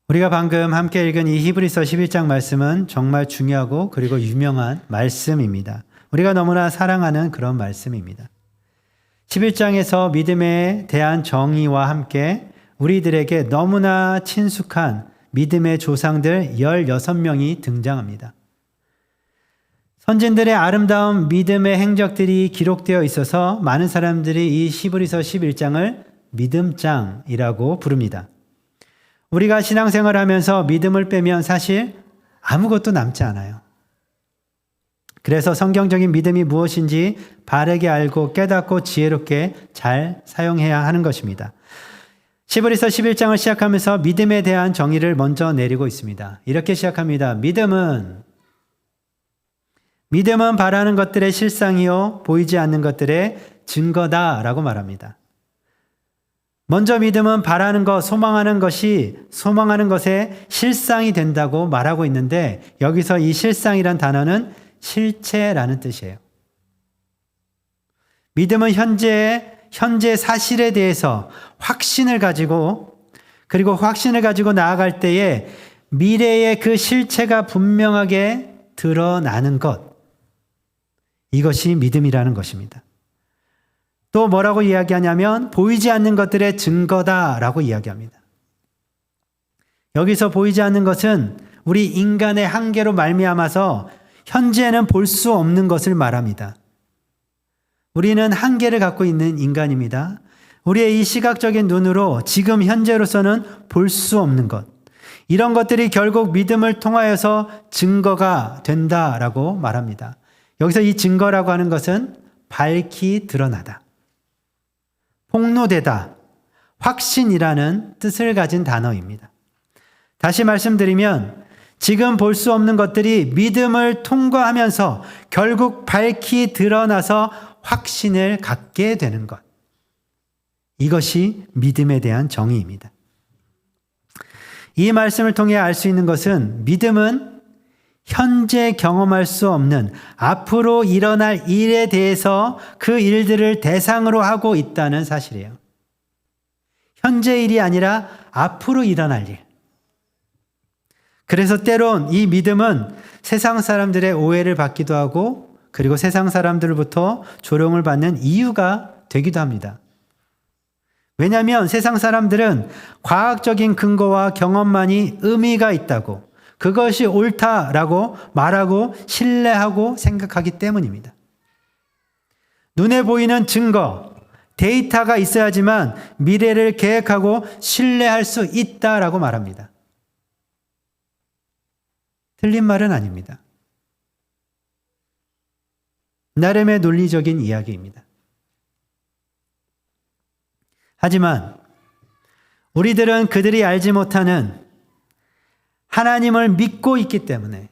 우리가 방금 함께 읽은 이 히브리서 11장 말씀은 정말 중요하고 그리고 유명한 말씀입니다. 우리가 너무나 사랑하는 그런 말씀입니다. 11장에서 믿음에 대한 정의와 함께 우리들에게 너무나 친숙한 믿음의 조상들 16명이 등장합니다. 선진들의 아름다운 믿음의 행적들이 기록되어 있어서 많은 사람들이 이 히브리서 11장을 믿음장이라고 부릅니다. 우리가 신앙생활을 하면서 믿음을 빼면 사실 아무것도 남지 않아요. 그래서 성경적인 믿음이 무엇인지 바르게 알고 깨닫고 지혜롭게 잘 사용해야 하는 것입니다. 히브리서 11장을 시작하면서 믿음에 대한 정의를 먼저 내리고 있습니다. 이렇게 시작합니다. 믿음은 바라는 것들의 실상이요 보이지 않는 것들의 증거다라고 말합니다. 먼저 믿음은 바라는 것, 소망하는 것의 실상이 된다고 말하고 있는데 여기서 이 실상이란 단어는 실체라는 뜻이에요. 믿음은 현재 사실에 대해서 확신을 가지고 나아갈 때에 미래의 그 실체가 분명하게 드러나는 것. 이것이 믿음이라는 것입니다. 또 뭐라고 이야기하냐면 보이지 않는 것들의 증거다라고 이야기합니다. 여기서 보이지 않는 것은 우리 인간의 한계로 말미암아서 현재는 볼 수 없는 것을 말합니다. 우리는 한계를 갖고 있는 인간입니다. 우리의 이 시각적인 눈으로 지금 현재로서는 볼 수 없는 것. 이런 것들이 결국 믿음을 통하여서 증거가 된다라고 말합니다. 여기서 이 증거라고 하는 것은 밝히 드러나다, 폭로되다, 확신이라는 뜻을 가진 단어입니다. 다시 말씀드리면 지금 볼 수 없는 것들이 믿음을 통과하면서 결국 밝히 드러나서 확신을 갖게 되는 것. 이것이 믿음에 대한 정의입니다. 이 말씀을 통해 알 수 있는 것은 믿음은 현재 경험할 수 없는 앞으로 일어날 일에 대해서 그 일들을 대상으로 하고 있다는 사실이에요. 현재 일이 아니라 앞으로 일어날 일. 그래서 때론 이 믿음은 세상 사람들의 오해를 받기도 하고 그리고 세상 사람들로부터 조롱을 받는 이유가 되기도 합니다. 왜냐하면 세상 사람들은 과학적인 근거와 경험만이 의미가 있다고, 그것이 옳다라고 말하고 신뢰하고 생각하기 때문입니다. 눈에 보이는 증거, 데이터가 있어야지만 미래를 계획하고 신뢰할 수 있다라고 말합니다. 틀린 말은 아닙니다. 나름의 논리적인 이야기입니다. 하지만 우리들은 그들이 알지 못하는 하나님을 믿고 있기 때문에,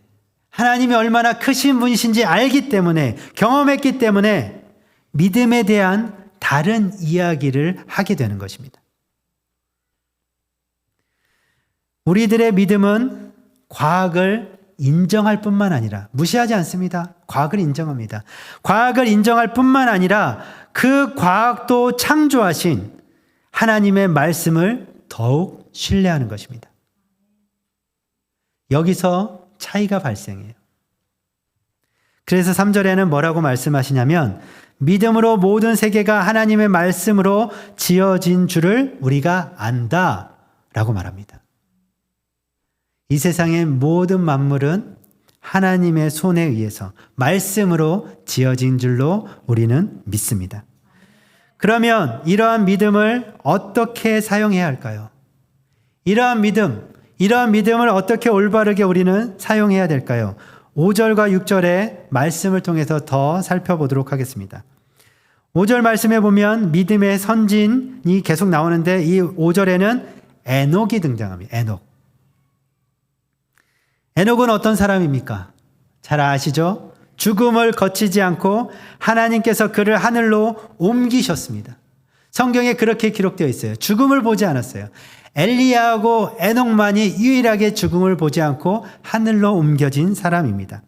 하나님이 얼마나 크신 분이신지 알기 때문에, 경험했기 때문에 믿음에 대한 다른 이야기를 하게 되는 것입니다. 우리들의 믿음은 과학을 인정할 뿐만 아니라, 무시하지 않습니다. 과학을 인정합니다. 과학을 인정할 뿐만 아니라 그 과학도 창조하신 하나님의 말씀을 더욱 신뢰하는 것입니다. 여기서 차이가 발생해요. 그래서 3절에는 뭐라고 말씀하시냐면, 믿음으로 모든 세계가 하나님의 말씀으로 지어진 줄을 우리가 안다 라고 말합니다. 이 세상의 모든 만물은 하나님의 손에 의해서 말씀으로 지어진 줄로 우리는 믿습니다. 그러면 이러한 믿음을 어떻게 사용해야 할까요? 이러한 믿음을 어떻게 올바르게 우리는 사용해야 될까요? 5절과 6절의 말씀을 통해서 더 살펴보도록 하겠습니다. 5절 말씀에 보면 믿음의 선진이 계속 나오는데, 이 5절에는 에녹이 등장합니다. 에녹은 어떤 사람입니까? 잘 아시죠? 죽음을 거치지 않고 하나님께서 그를 하늘로 옮기셨습니다. 성경에 그렇게 기록되어 있어요. 죽음을 보지 않았어요. 엘리야하고 에녹만이 유일하게 죽음을 보지 않고 하늘로 옮겨진 사람입니다.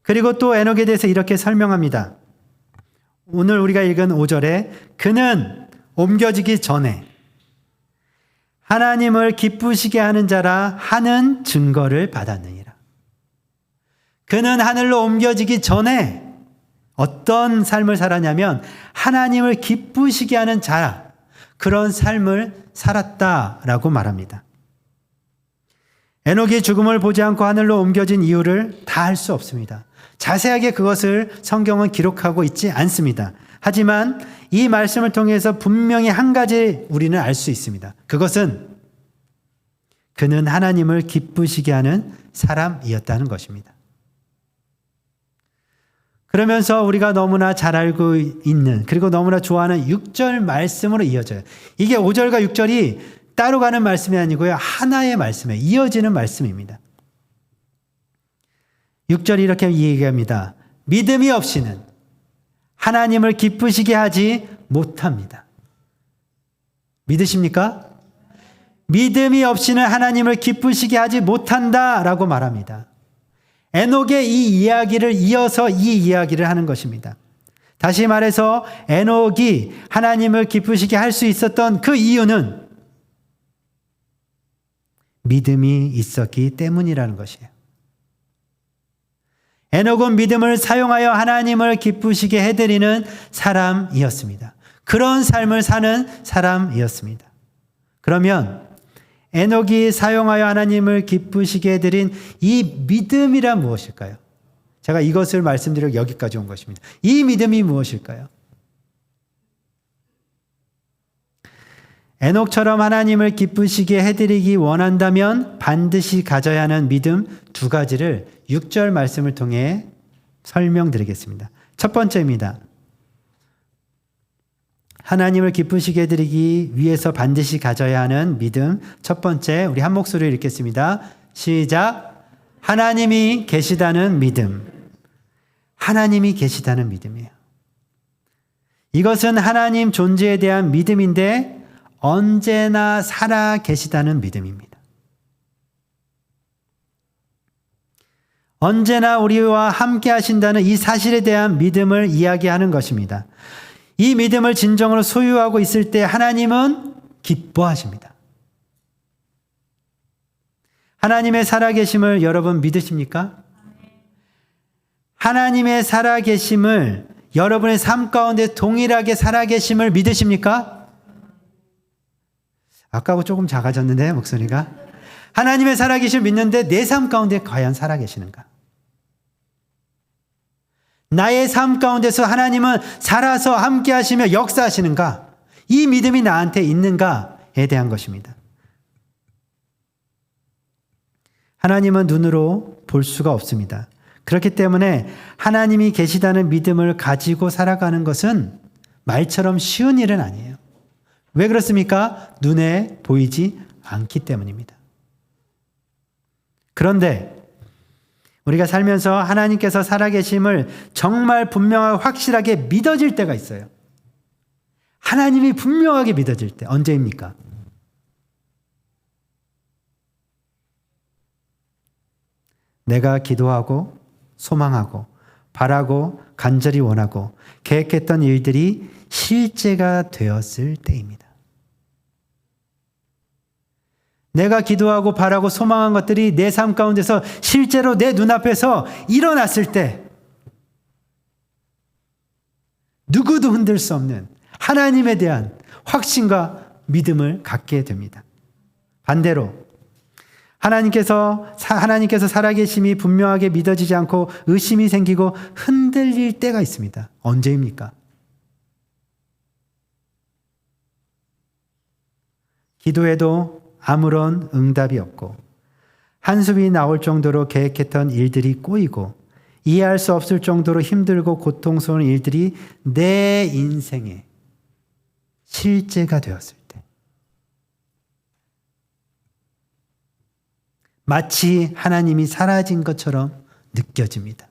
그리고 또 에녹에 대해서 이렇게 설명합니다. 오늘 우리가 읽은 5절에 그는 옮겨지기 전에 하나님을 기쁘시게 하는 자라 하는 증거를 받았느니라. 그는 하늘로 옮겨지기 전에 어떤 삶을 살았냐면 하나님을 기쁘시게 하는 자, 그런 삶을 살았다라고 말합니다. 에녹이 죽음을 보지 않고 하늘로 옮겨진 이유를 다 알 수 없습니다. 자세하게 그것을 성경은 기록하고 있지 않습니다. 하지만 이 말씀을 통해서 분명히 한 가지 우리는 알 수 있습니다. 그것은 그는 하나님을 기쁘시게 하는 사람이었다는 것입니다. 그러면서 우리가 너무나 잘 알고 있는, 그리고 너무나 좋아하는 6절 말씀으로 이어져요. 이게 5절과 6절이 따로 가는 말씀이 아니고요, 하나의 말씀에 이어지는 말씀입니다. 6절이 이렇게 얘기합니다. 믿음이 없이는 하나님을 기쁘시게 하지 못합니다. 믿으십니까? 믿음이 없이는 하나님을 기쁘시게 하지 못한다라고 말합니다. 에녹의 이 이야기를 이어서 이 이야기를 하는 것입니다. 다시 말해서 에녹이 하나님을 기쁘시게 할 수 있었던 그 이유는 믿음이 있었기 때문이라는 것이에요. 에녹은 믿음을 사용하여 하나님을 기쁘시게 해드리는 사람이었습니다. 그런 삶을 사는 사람이었습니다. 그러면 에녹이 사용하여 하나님을 기쁘시게 해드린 이 믿음이란 무엇일까요? 제가 이것을 말씀드리려 여기까지 온 것입니다. 이 믿음이 무엇일까요? 에녹처럼 하나님을 기쁘시게 해드리기 원한다면 반드시 가져야 하는 믿음 두 가지를 6절 말씀을 통해 설명드리겠습니다. 첫 번째입니다. 하나님을 기쁘시게 해드리기 위해서 반드시 가져야 하는 믿음. 첫 번째, 우리 한 목소리로 읽겠습니다. 시작. 하나님이 계시다는 믿음. 하나님이 계시다는 믿음이에요. 이것은 하나님 존재에 대한 믿음인데 언제나 살아 계시다는 믿음입니다. 언제나 우리와 함께 하신다는 이 사실에 대한 믿음을 이야기하는 것입니다. 이 믿음을 진정으로 소유하고 있을 때 하나님은 기뻐하십니다. 하나님의 살아계심을 여러분 믿으십니까? 하나님의 살아계심을, 여러분의 삶 가운데 동일하게 살아계심을 믿으십니까? 아까하고 조금 작아졌는데 목소리가. 하나님의 살아계심을 믿는데 내 삶 가운데 과연 살아계시는가? 나의 삶 가운데서 하나님은 살아서 함께 하시며 역사하시는가? 이 믿음이 나한테 있는가에 대한 것입니다. 하나님은 눈으로 볼 수가 없습니다. 그렇기 때문에 하나님이 계시다는 믿음을 가지고 살아가는 것은 말처럼 쉬운 일은 아니에요. 왜 그렇습니까? 눈에 보이지 않기 때문입니다. 그런데 우리가 살면서 하나님께서 살아계심을 정말 분명하고 확실하게 믿어질 때가 있어요. 하나님이 분명하게 믿어질 때 언제입니까? 내가 기도하고 소망하고 바라고 간절히 원하고 계획했던 일들이 실제가 되었을 때입니다. 내가 기도하고 바라고 소망한 것들이 내 삶 가운데서 실제로 내 눈앞에서 일어났을 때 누구도 흔들 수 없는 하나님에 대한 확신과 믿음을 갖게 됩니다. 반대로 하나님께서 살아계심이 분명하게 믿어지지 않고 의심이 생기고 흔들릴 때가 있습니다. 언제입니까? 기도해도 아무런 응답이 없고 한숨이 나올 정도로 계획했던 일들이 꼬이고 이해할 수 없을 정도로 힘들고 고통스러운 일들이 내 인생에 실제가 되었을 때 마치 하나님이 사라진 것처럼 느껴집니다.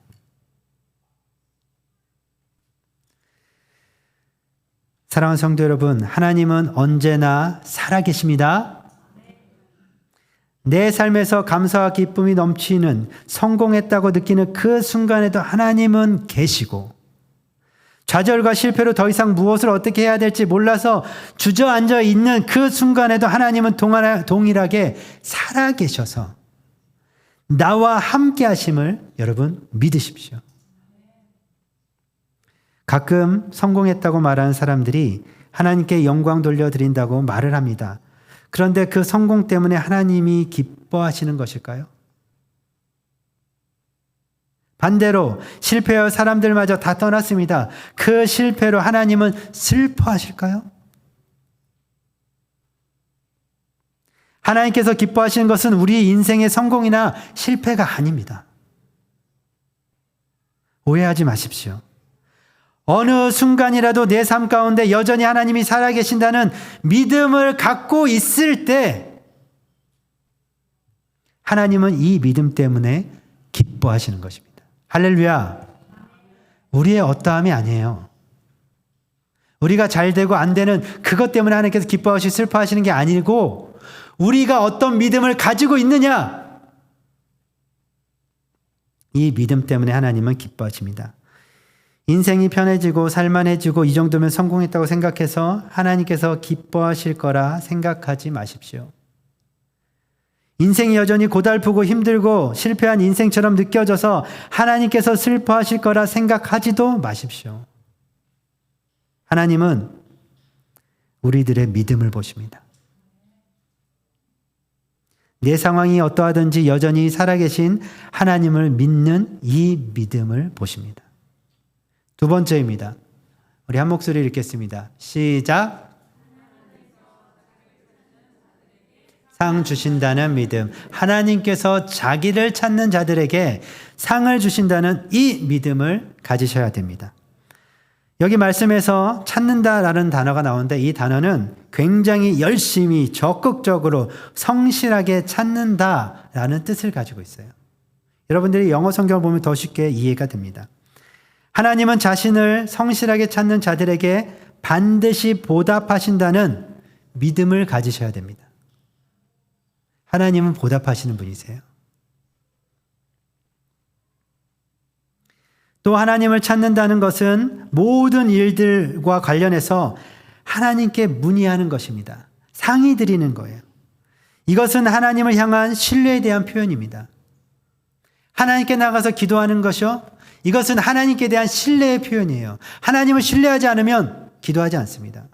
사랑하는 성도 여러분, 하나님은 언제나 살아계십니다. 내 삶에서 감사와 기쁨이 넘치는 성공했다고 느끼는 그 순간에도 하나님은 계시고 좌절과 실패로 더 이상 무엇을 어떻게 해야 될지 몰라서 주저앉아 있는 그 순간에도 하나님은 동일하게 살아계셔서 나와 함께 하심을 여러분 믿으십시오. 가끔 성공했다고 말하는 사람들이 하나님께 영광 돌려드린다고 말을 합니다. 그런데 그 성공 때문에 하나님이 기뻐하시는 것일까요? 반대로 실패한 사람들마저 다 떠났습니다. 그 실패로 하나님은 슬퍼하실까요? 하나님께서 기뻐하시는 것은 우리 인생의 성공이나 실패가 아닙니다. 오해하지 마십시오. 어느 순간이라도 내 삶 가운데 여전히 하나님이 살아계신다는 믿음을 갖고 있을 때 하나님은 이 믿음 때문에 기뻐하시는 것입니다. 할렐루야. 우리의 어떠함이 아니에요. 우리가 잘 되고 안 되는 그것 때문에 하나님께서 기뻐하시고 슬퍼하시는 게 아니고 우리가 어떤 믿음을 가지고 있느냐, 이 믿음 때문에 하나님은 기뻐하십니다. 인생이 편해지고 살만해지고 이 정도면 성공했다고 생각해서 하나님께서 기뻐하실 거라 생각하지 마십시오. 인생이 여전히 고달프고 힘들고 실패한 인생처럼 느껴져서 하나님께서 슬퍼하실 거라 생각하지도 마십시오. 하나님은 우리들의 믿음을 보십니다. 내 상황이 어떠하든지 여전히 살아계신 하나님을 믿는 이 믿음을 보십니다. 두 번째입니다. 우리 한 목소리 읽겠습니다. 시작. 상 주신다는 믿음. 하나님께서 자기를 찾는 자들에게 상을 주신다는 이 믿음을 가지셔야 됩니다. 여기 말씀에서 찾는다라는 단어가 나오는데 이 단어는 굉장히 열심히 적극적으로 성실하게 찾는다라는 뜻을 가지고 있어요. 여러분들이 영어 성경을 보면 더 쉽게 이해가 됩니다. 하나님은 자신을 성실하게 찾는 자들에게 반드시 보답하신다는 믿음을 가지셔야 됩니다. 하나님은 보답하시는 분이세요. 또 하나님을 찾는다는 것은 모든 일들과 관련해서 하나님께 문의하는 것입니다. 상의 드리는 거예요. 이것은 하나님을 향한 신뢰에 대한 표현입니다. 하나님께 나가서 기도하는 것이요, 이것은 하나님께 대한 신뢰의 표현이에요. 하나님을 신뢰하지 않으면 기도하지 않습니다.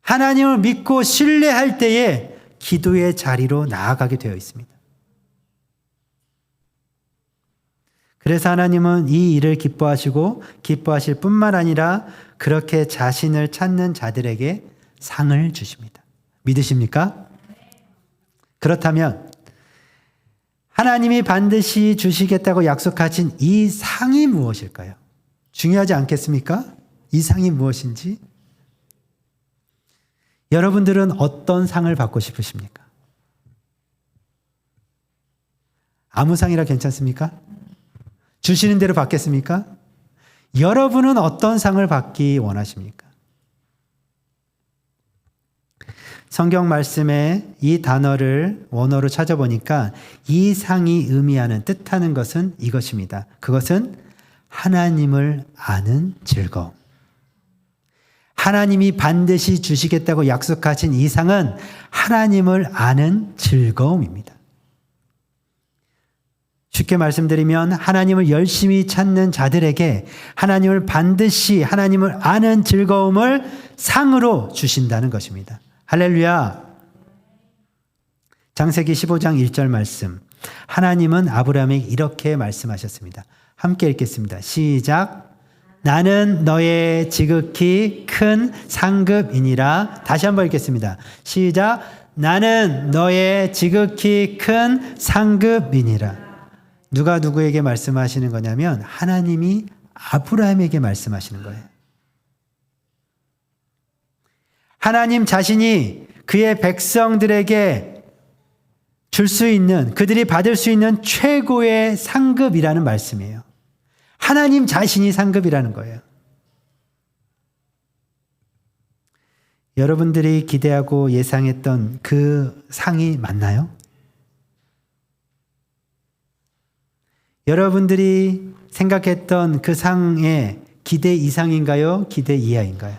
하나님을 믿고 신뢰할 때에 기도의 자리로 나아가게 되어 있습니다. 그래서 하나님은 이 일을 기뻐하시고 기뻐하실 뿐만 아니라 그렇게 자신을 찾는 자들에게 상을 주십니다. 믿으십니까? 그렇다면 하나님이 반드시 주시겠다고 약속하신 이 상이 무엇일까요? 중요하지 않겠습니까? 이 상이 무엇인지? 여러분들은 어떤 상을 받고 싶으십니까? 아무 상이라 괜찮습니까? 주시는 대로 받겠습니까? 여러분은 어떤 상을 받기 원하십니까? 성경 말씀에 이 단어를 원어로 찾아보니까 이 상이 의미하는 뜻하는 것은 이것입니다. 그것은 하나님을 아는 즐거움. 하나님이 반드시 주시겠다고 약속하신 이 상은 하나님을 아는 즐거움입니다. 쉽게 말씀드리면 하나님을 열심히 찾는 자들에게 하나님을 반드시 하나님을 아는 즐거움을 상으로 주신다는 것입니다. 할렐루야. 창세기 15장 1절 말씀. 하나님은 아브라함에게 이렇게 말씀하셨습니다. 함께 읽겠습니다. 시작. 나는 너의 지극히 큰 상급이니라. 다시 한번 읽겠습니다. 시작. 나는 너의 지극히 큰 상급이니라. 누가 누구에게 말씀하시는 거냐면 하나님이 아브라함에게 말씀하시는 거예요. 하나님 자신이 그의 백성들에게 줄 수 있는, 그들이 받을 수 있는 최고의 상급이라는 말씀이에요. 하나님 자신이 상급이라는 거예요. 여러분들이 기대하고 예상했던 그 상이 맞나요? 여러분들이 생각했던 그 상의 기대 이상인가요? 기대 이하인가요?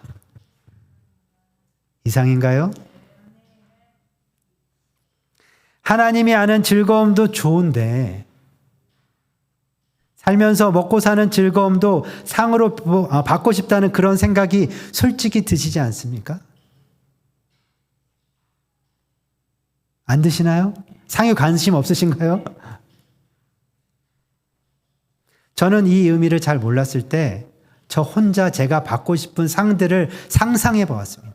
이상인가요? 하나님이 아는 즐거움도 좋은데 살면서 먹고 사는 즐거움도 상으로 받고 싶다는 그런 생각이 솔직히 드시지 않습니까? 안 드시나요? 상에 관심 없으신가요? 저는 이 의미를 잘 몰랐을 때 저 혼자 제가 받고 싶은 상들을 상상해 보았습니다.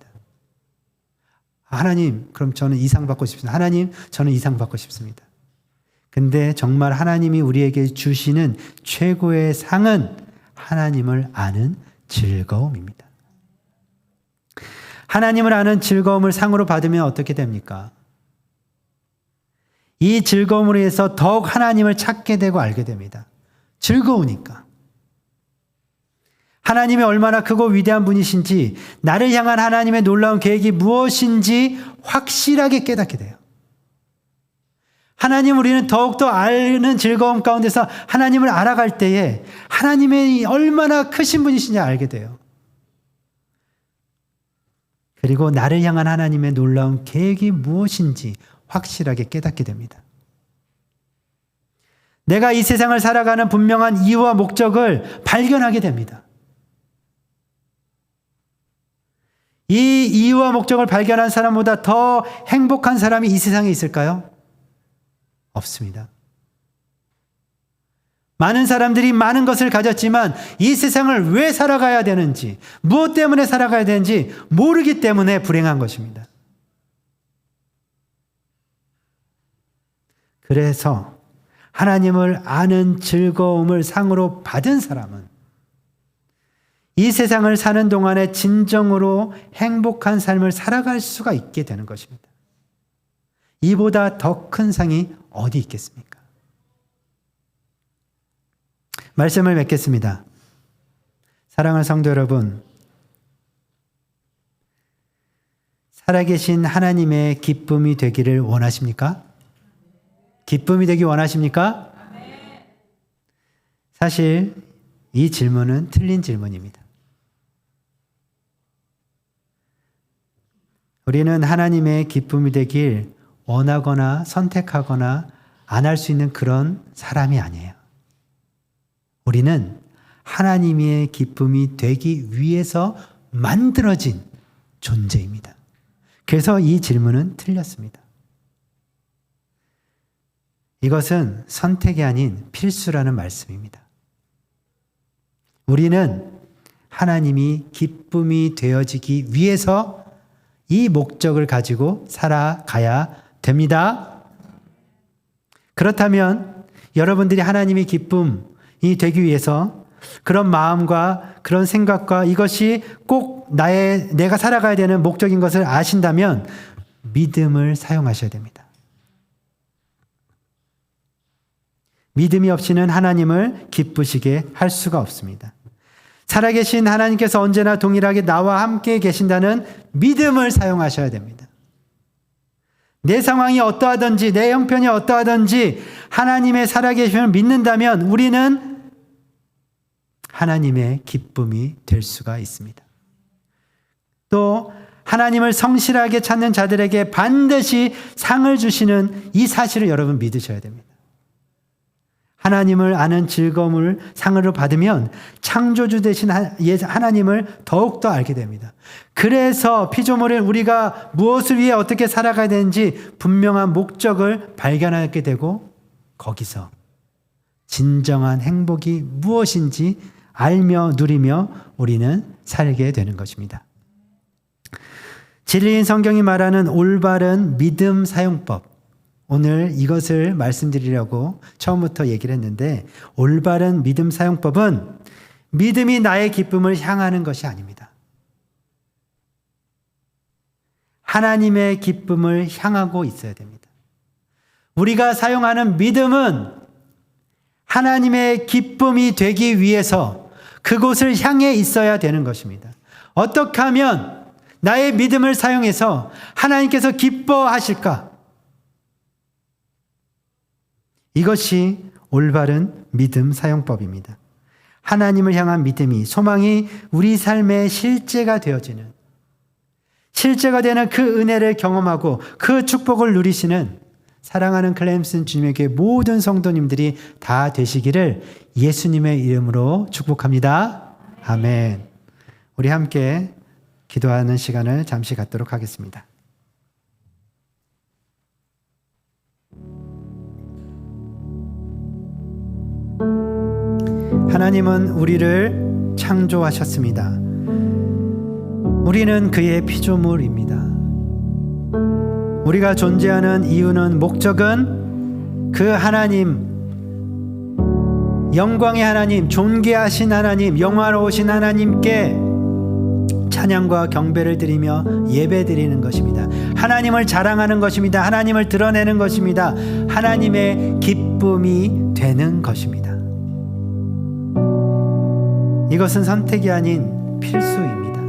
하나님, 그럼 저는 이 상 받고 싶습니다. 하나님, 저는 이 상 받고 싶습니다. 근데 정말 하나님이 우리에게 주시는 최고의 상은 하나님을 아는 즐거움입니다. 하나님을 아는 즐거움을 상으로 받으면 어떻게 됩니까? 이 즐거움으로 해서 더욱 하나님을 찾게 되고 알게 됩니다. 즐거우니까. 하나님이 얼마나 크고 위대한 분이신지, 나를 향한 하나님의 놀라운 계획이 무엇인지 확실하게 깨닫게 돼요. 하나님 우리는 더욱더 아는 즐거움 가운데서 하나님을 알아갈 때에 하나님의 얼마나 크신 분이신지 알게 돼요. 그리고 나를 향한 하나님의 놀라운 계획이 무엇인지 확실하게 깨닫게 됩니다. 내가 이 세상을 살아가는 분명한 이유와 목적을 발견하게 됩니다. 이 이유와 목적을 발견한 사람보다 더 행복한 사람이 이 세상에 있을까요? 없습니다. 많은 사람들이 많은 것을 가졌지만 이 세상을 왜 살아가야 되는지, 무엇 때문에 살아가야 되는지 모르기 때문에 불행한 것입니다. 그래서 하나님을 아는 즐거움을 상으로 받은 사람은 이 세상을 사는 동안에 진정으로 행복한 삶을 살아갈 수가 있게 되는 것입니다. 이보다 더 큰 상이 어디 있겠습니까? 말씀을 맺겠습니다. 사랑하는 성도 여러분, 살아계신 하나님의 기쁨이 되기를 원하십니까? 기쁨이 되기 원하십니까? 사실 이 질문은 틀린 질문입니다. 우리는 하나님의 기쁨이 되길 원하거나 선택하거나 안 할 수 있는 그런 사람이 아니에요. 우리는 하나님의 기쁨이 되기 위해서 만들어진 존재입니다. 그래서 이 질문은 틀렸습니다. 이것은 선택이 아닌 필수라는 말씀입니다. 우리는 하나님이 기쁨이 되어지기 위해서 이 목적을 가지고 살아가야 됩니다. 그렇다면 여러분들이 하나님의 기쁨이 되기 위해서 그런 마음과 그런 생각과 이것이 꼭 내가 살아가야 되는 목적인 것을 아신다면 믿음을 사용하셔야 됩니다. 믿음이 없이는 하나님을 기쁘시게 할 수가 없습니다. 살아계신 하나님께서 언제나 동일하게 나와 함께 계신다는 믿음을 사용하셔야 됩니다. 내 상황이 어떠하든지 내 형편이 어떠하든지 하나님의 살아계심을 믿는다면 우리는 하나님의 기쁨이 될 수가 있습니다. 또 하나님을 성실하게 찾는 자들에게 반드시 상을 주시는 이 사실을 여러분 믿으셔야 됩니다. 하나님을 아는 즐거움을 상으로 받으면 창조주 되신 하나님을 더욱더 알게 됩니다. 그래서 피조물인 우리가 무엇을 위해 어떻게 살아가야 되는지 분명한 목적을 발견하게 되고 거기서 진정한 행복이 무엇인지 알며 누리며 우리는 살게 되는 것입니다. 진리인 성경이 말하는 올바른 믿음 사용법, 오늘 이것을 말씀드리려고 처음부터 얘기를 했는데 올바른 믿음 사용법은 믿음이 나의 기쁨을 향하는 것이 아닙니다. 하나님의 기쁨을 향하고 있어야 됩니다. 우리가 사용하는 믿음은 하나님의 기쁨이 되기 위해서 그곳을 향해 있어야 되는 것입니다. 어떻게 하면 나의 믿음을 사용해서 하나님께서 기뻐하실까? 이것이 올바른 믿음 사용법입니다. 하나님을 향한 믿음이, 소망이 우리 삶의 실제가 되어지는, 실제가 되는 그 은혜를 경험하고 그 축복을 누리시는 사랑하는 클레임슨 주님에게 모든 성도님들이 다 되시기를 예수님의 이름으로 축복합니다. 아멘. 우리 함께 기도하는 시간을 잠시 갖도록 하겠습니다. 하나님은 우리를 창조하셨습니다. 우리는 그의 피조물입니다. 우리가 존재하는 이유는, 목적은 그 하나님, 영광의 하나님, 존귀하신 하나님, 영화로우신 하나님께 찬양과 경배를 드리며 예배 드리는 것입니다. 하나님을 자랑하는 것입니다. 하나님을 드러내는 것입니다. 하나님의 기쁨이 되는 것입니다. 이것은 선택이 아닌 필수입니다.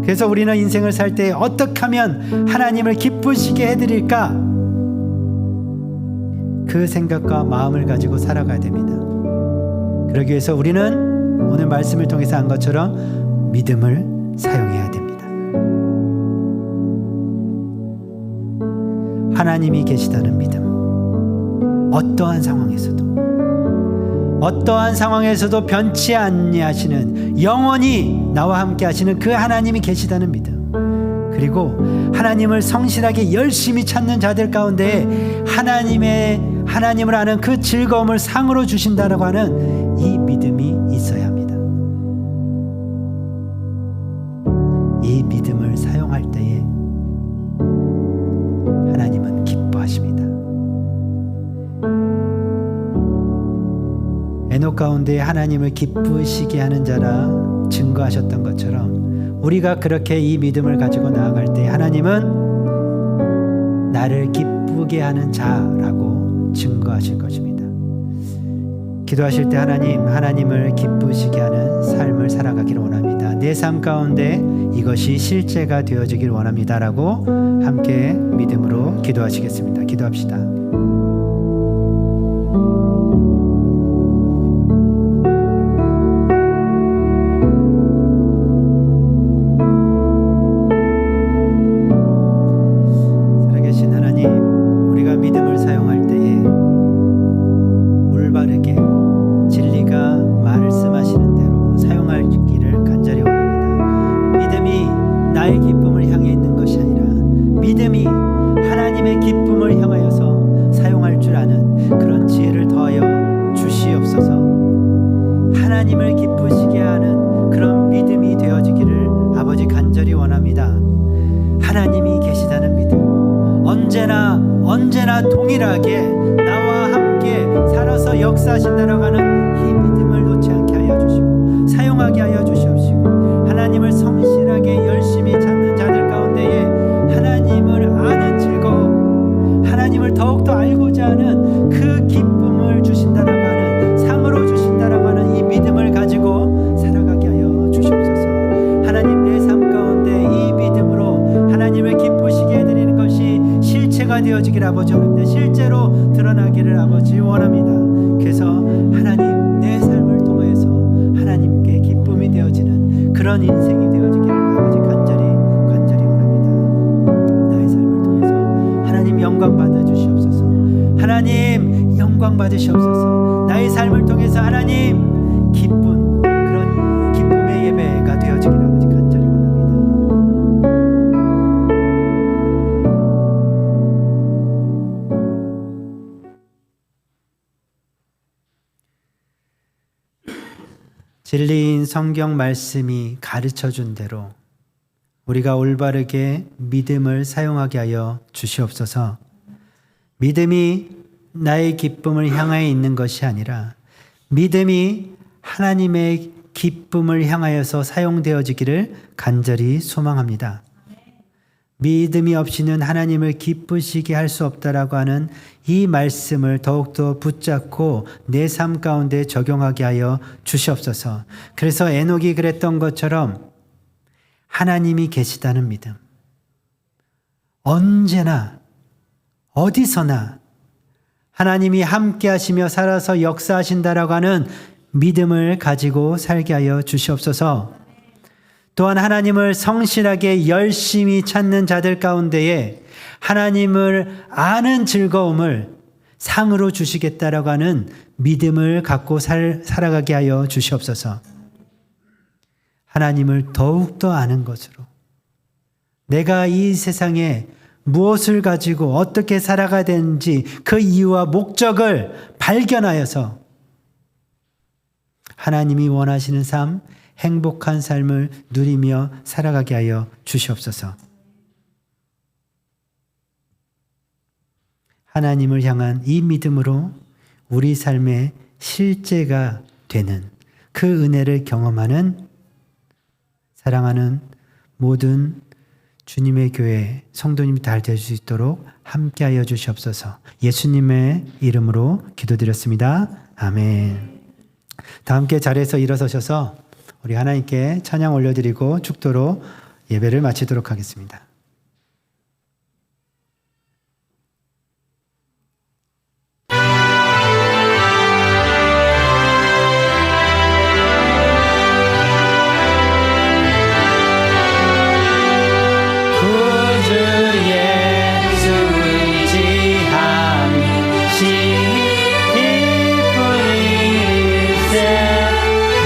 그래서 우리는 인생을 살 때 어떻게 하면 하나님을 기쁘시게 해드릴까? 그 생각과 마음을 가지고 살아가야 됩니다. 그러기 위해서 우리는 오늘 말씀을 통해서 한 것처럼 믿음을 사용해야 됩니다. 하나님이 계시다는 믿음, 어떠한 상황에서도 변치 아니하시는, 영원히 나와 함께 하시는 그 하나님이 계시다는 믿음, 그리고 하나님을 성실하게 열심히 찾는 자들 가운데 하나님을 아는 그 즐거움을 상으로 주신다라고 하는 이 믿음이 있어야 합니다. 이 믿음을 사용할 때에 하나님은 기뻐하십니다. 에녹 가운데 하나님을 기쁘시게 하는 자라 증거하셨던 것처럼 우리가 그렇게 이 믿음을 가지고 나아갈 때 하나님은 나를 기쁘게 하는 자라고 증거하실 것입니다. 기도하실 때 하나님을 기쁘시게 하는 삶을 살아가기를 원합니다. 내 삶 가운데 이것이 실제가 되어지길 원합니다라고 함께 믿음으로 기도하시겠습니다. 기도합시다. 살아계신 하나님, 우리가 믿음을 사용할 때에 올바르게 진리가 말씀하시는 대로 사용할 길을 간절히 원합니다. 믿음이 나의 기쁨을 향해 있는 것이 아니라 믿음이 하나님의 기쁨을 향하여서 성실하게 나와 함께 살아서 역사하신다라고 하는 이 믿음을 놓지 않게 하여 주시고 사용하게 하여 주시옵시고, 하나님을 성실하게 열심히 찾는 자들 가운데에 하나님을 아는 즐거움, 하나님을 더욱더 알고자 하는 그 기쁨을 주신다라고 하는, 상으로 주신다라고 하는 이 믿음을 가지고 살아가게 하여 주시옵소서. 하나님, 내 삶 가운데 이 믿음으로 하나님을 기쁘시게 해드리는 것이 실체가 되어지기를 아버지 원합니다. 실제로 드러나기를 아버지 원합니다. 그래서 하나님, 내 삶을 통해서 하나님께 기쁨이 되어지는 그런 인생이 되어지기를 아버지 간절히 원합니다. 나의 삶을 통해서 하나님 영광 받아 주시옵소서. 하나님 영광 받으시옵소서. 나의 삶을 통해서 하나님 기쁜 그런 기쁨의 예배가 되어지기를 아버지 간절히 원합니다. 진리인 성경 말씀이 가르쳐 준 대로 우리가 올바르게 믿음을 사용하게 하여 주시옵소서. 믿음이 나의 기쁨을 향하여 있는 것이 아니라 믿음이 하나님의 기쁨을 향하여서 사용되어지기를 간절히 소망합니다. 믿음이 없이는 하나님을 기쁘시게 할 수 없다라고 하는 이 말씀을 더욱더 붙잡고 내 삶 가운데 적용하게 하여 주시옵소서. 그래서 에녹이 그랬던 것처럼 하나님이 계시다는 믿음, 언제나 어디서나 하나님이 함께 하시며 살아서 역사하신다라고 하는 믿음을 가지고 살게 하여 주시옵소서. 또한 하나님을 성실하게 열심히 찾는 자들 가운데에 하나님을 아는 즐거움을 상으로 주시겠다라고 하는 믿음을 갖고 살아가게 하여 주시옵소서. 하나님을 더욱더 아는 것으로 내가 이 세상에 무엇을 가지고 어떻게 살아가야 되는지 그 이유와 목적을 발견하여서 하나님이 원하시는 삶, 행복한 삶을 누리며 살아가게 하여 주시옵소서. 하나님을 향한 이 믿음으로 우리 삶의 실제가 되는 그 은혜를 경험하는 사랑하는 모든 주님의 교회 성도님이 다 될 수 있도록 함께하여 주시옵소서. 예수님의 이름으로 기도드렸습니다. 아멘. 다 함께 자리에서 일어서셔서 우리 하나님께 찬양 올려드리고 축도로 예배를 마치도록 하겠습니다.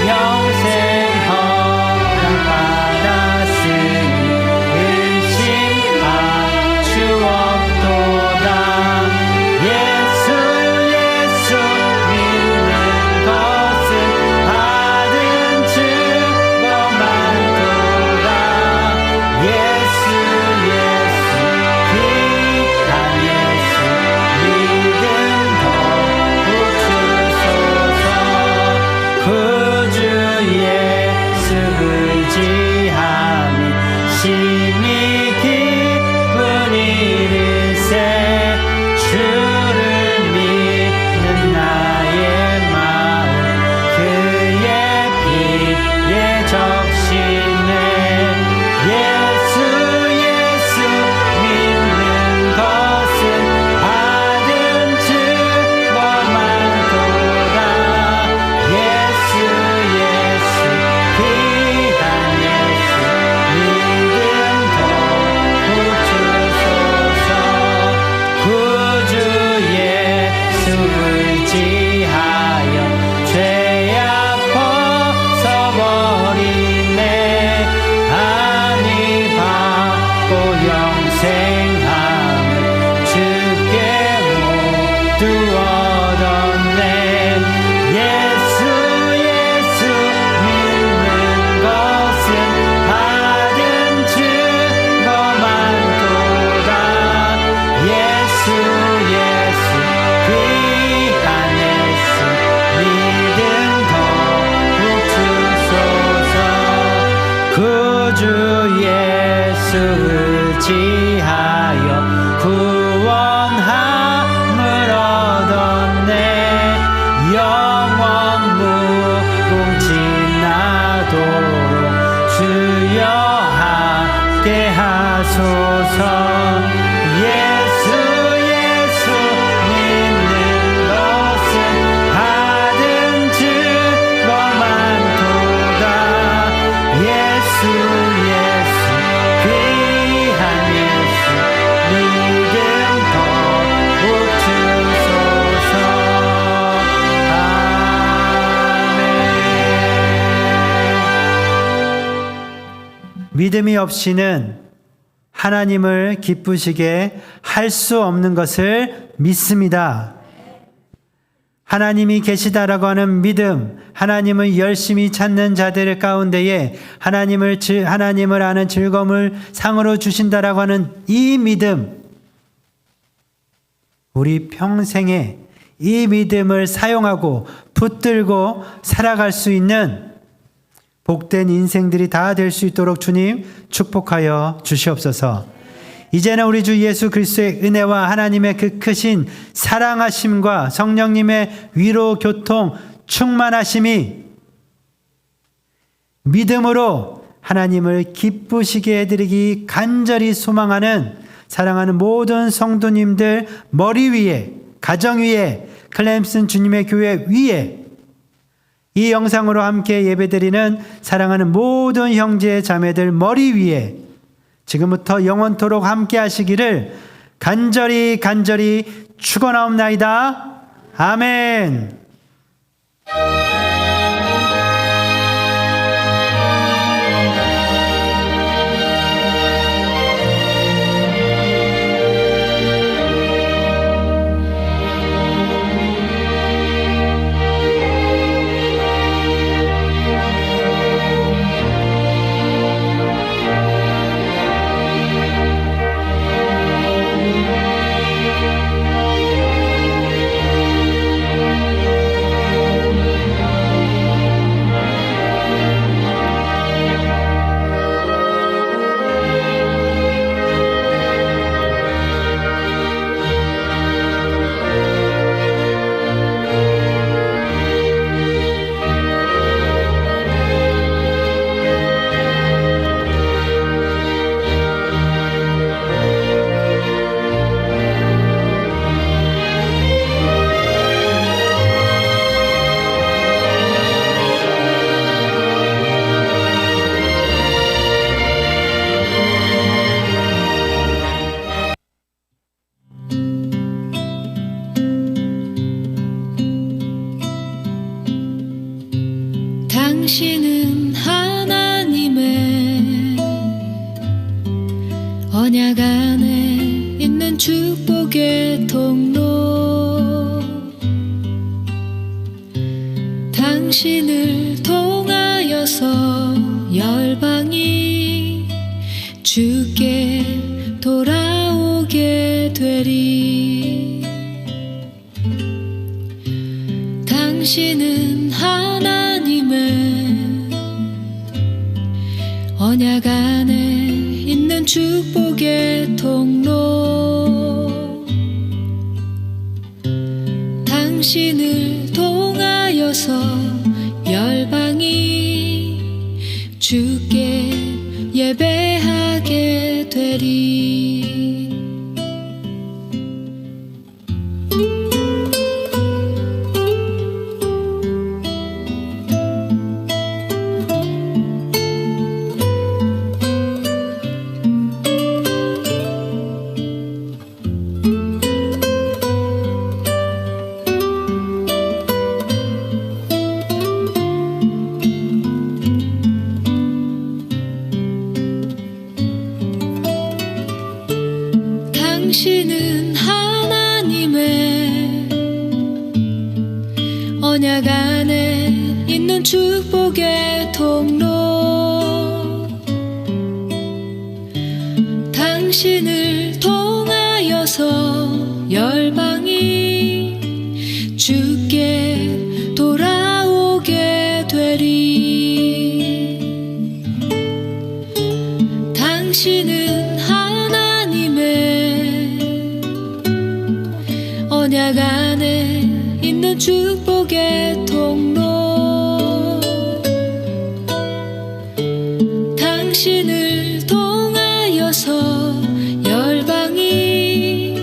영생 허락 받았으니 믿음이 없이는 하나님을 기쁘시게 할 수 없는 것을 믿습니다. 하나님이 계시다라고 하는 믿음, 하나님을 열심히 찾는 자들 가운데에 하나님을 아는 즐거움을 상으로 주신다라고 하는 이 믿음, 우리 평생에 이 믿음을 사용하고 붙들고 살아갈 수 있는 복된 인생들이 다 될 수 있도록 주님 축복하여 주시옵소서. 이제는 우리 주 예수 그리스도의 은혜와 하나님의 그 크신 사랑하심과 성령님의 위로 교통 충만하심이 믿음으로 하나님을 기쁘시게 해드리기 간절히 소망하는 사랑하는 모든 성도님들 머리 위에, 가정 위에, 클램슨 주님의 교회 위에, 이 영상으로 함께 예배드리는 사랑하는 모든 형제 자매들 머리 위에 지금부터 영원토록 함께 하시기를 간절히 축원하옵나이다. 아멘. 당신은 하나님의 언약 안에 있는 축복의 통로, 당신을 통하여서 열방이 주께 돌아오게 되리. 당신은 하나님의 언약 안에 있는 축복의 통로, 당신을 통하여서 열방이 주께 예배하게 되리. 당신은 하나님의 언약 안에 있는 축복의 통로, 당신을 통하여서 열방이 주께 돌아오게 되리. 당신은 언약 안에 있는 축복의 통로, 당신을 통하여서 열방이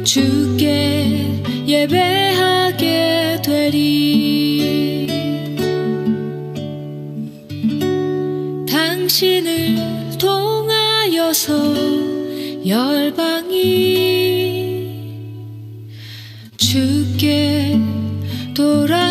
주께 예배하게 되리. 당신을 통하여서 열방이 주께 돌아